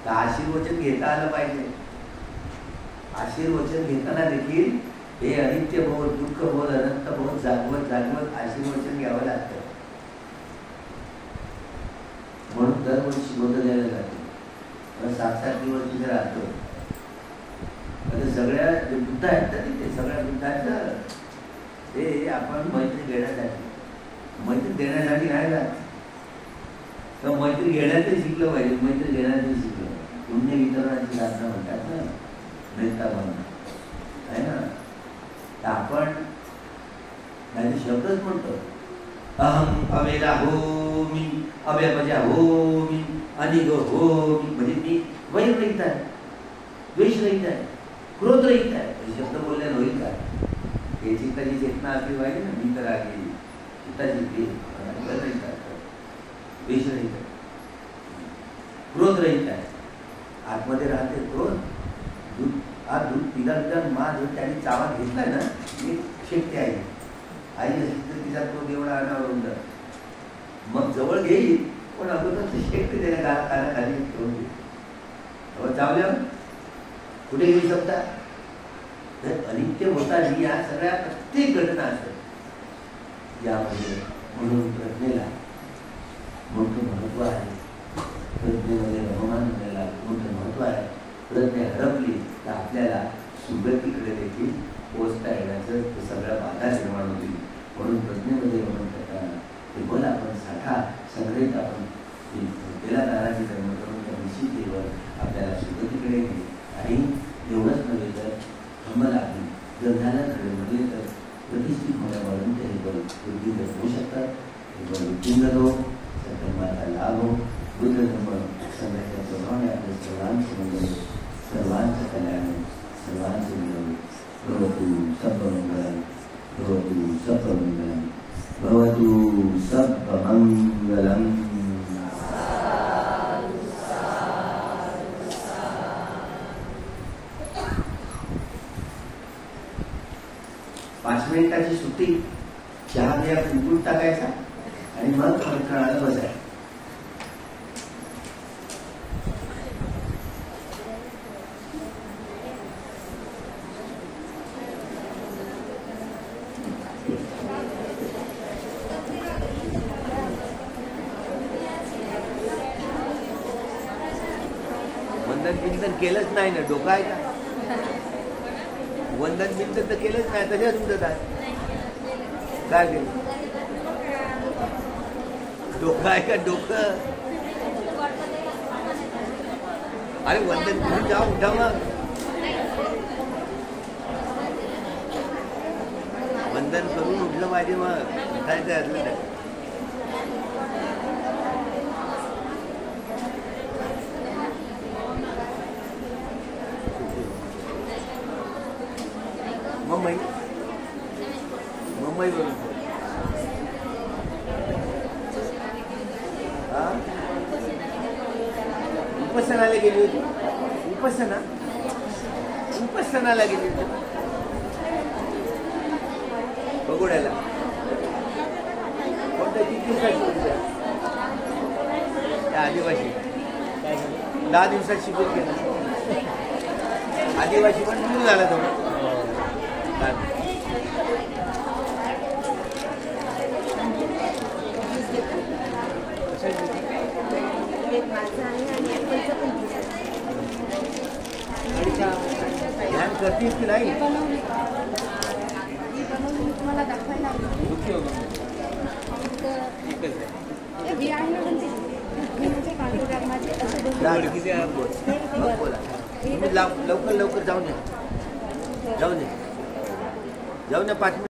तर आशीर्वचन घेता आलं पाहिजे. आशीर्वचन घेताना देखील हे अनित्य बोध, दुःख बोध, अनंत बोध जागवत जागवत आशीर्वचन घ्यावं लागतं. म्हणून दरवर्षी बोध द्यायला जाते. 7-7 दिवस तिथे राहतो. सगळ्या बुद्ध आहेत ना तिथे, सगळ्या बुद्धांचं ते आपण मैत्री घेण्यासाठी, मैत्री देण्यासाठी नाही जात. तर मैत्री घेण्याचं शिकलं पाहिजे. मैत्री घेण्याचं शिकलं पाहिजे. पुण्य वितरणाची साधना म्हणतात ना, नेता म्हणणं आहे ना. तर आपण नाही शब्दच म्हणतो, अहम अवेदा हो मी, अव्यपजा हो मी, अनिग हो मी. म्हणजे मी वैर रहित आहे, द्वेष रहित आहे, क्रोध रहित आहे. शब्द बोलल्यानं होईल का? हे चित्ताची चेतना असली पाहिजे ना. मी तर आली चित्ताची रहित आहे, द्वेष रहित आहे, क्रोध रहित आहे. आतमध्ये राहते क्रोध. दूध दूध पिला मा जर त्याने चावा घेतलाय ना, एक शेकते आई. आई असेल तर तिचा क्रोध एवढा अनावरून जातो. मग जवळ घेईल पण अगोदर शेकते त्याला कानाखाली ठेवून देते. चावल्यावर कुठे घेऊ शकता? तर अनित्य होताना या सगळ्या प्रत्येक घटना असतात यामध्ये. म्हणून प्रज्ञेला मोठं महत्व आहे. प्रज्ञेमध्ये रममान होण्याला मोठं महत्व आहे. प्रज्ञा हरपली तर आपल्याला सुगतीकडे देखील पोचता येण्याचं सगळ्या बाधा निर्माण होतील. म्हणून प्रज्ञेमध्ये रमण करताना ते बल आपण साठा संग्रहित आपण त्याला नाराजी कर्म करून त्या निश्चितीवर आपल्याला सुगतीकडे येईल. आणि एवढंच नव्हे तर हमलाही ग्रंथाला खडे म्हटले तर प्रतिष्ठित होण्यावरून ते बल वृद्धिंगत होऊ शकतात. हे बल वृद्धिंगत हो, सत्कर्माचा लाभ हो. बुद्ध धर्म संघाच्या प्रभावाने आपल्या सर्वांचं मंगल, सर्वांचं कल्याण, सर्वांचं मिळवून भवतु सर्वमंगलम, भवतु सर्वमंगलम, भवतु सर्वमंगलम. 5 मिनिटाची सुट्टी, चहा बिया कुंकून टाकायचा आणि मग खळखळाला बसायचं. वंदन चिंतन केलंच नाही ना, डोकं आहे का? वंदन चिंतन तर केलंच नाही, तशाच उठत आहे. काय केलं? डोकं आहे का? डोकं. अरे वंदन करून जा, उठा मग. वंदन करून उठलं पाहिजे, मग उठायचं असलं तर. मुंबई बोलून उपासनाला गेली होती. उपासनाला गेली होती बगोड्याला. कोणत्या किती दिवसाची? त्या आदिवासी 10 दिवसात शिकून केलं. आदिवासी पण दूर झाला तो. ध्यान करतीस की नाही? मला दाखवायला लवकर जाऊन द्या 5 मिनिट.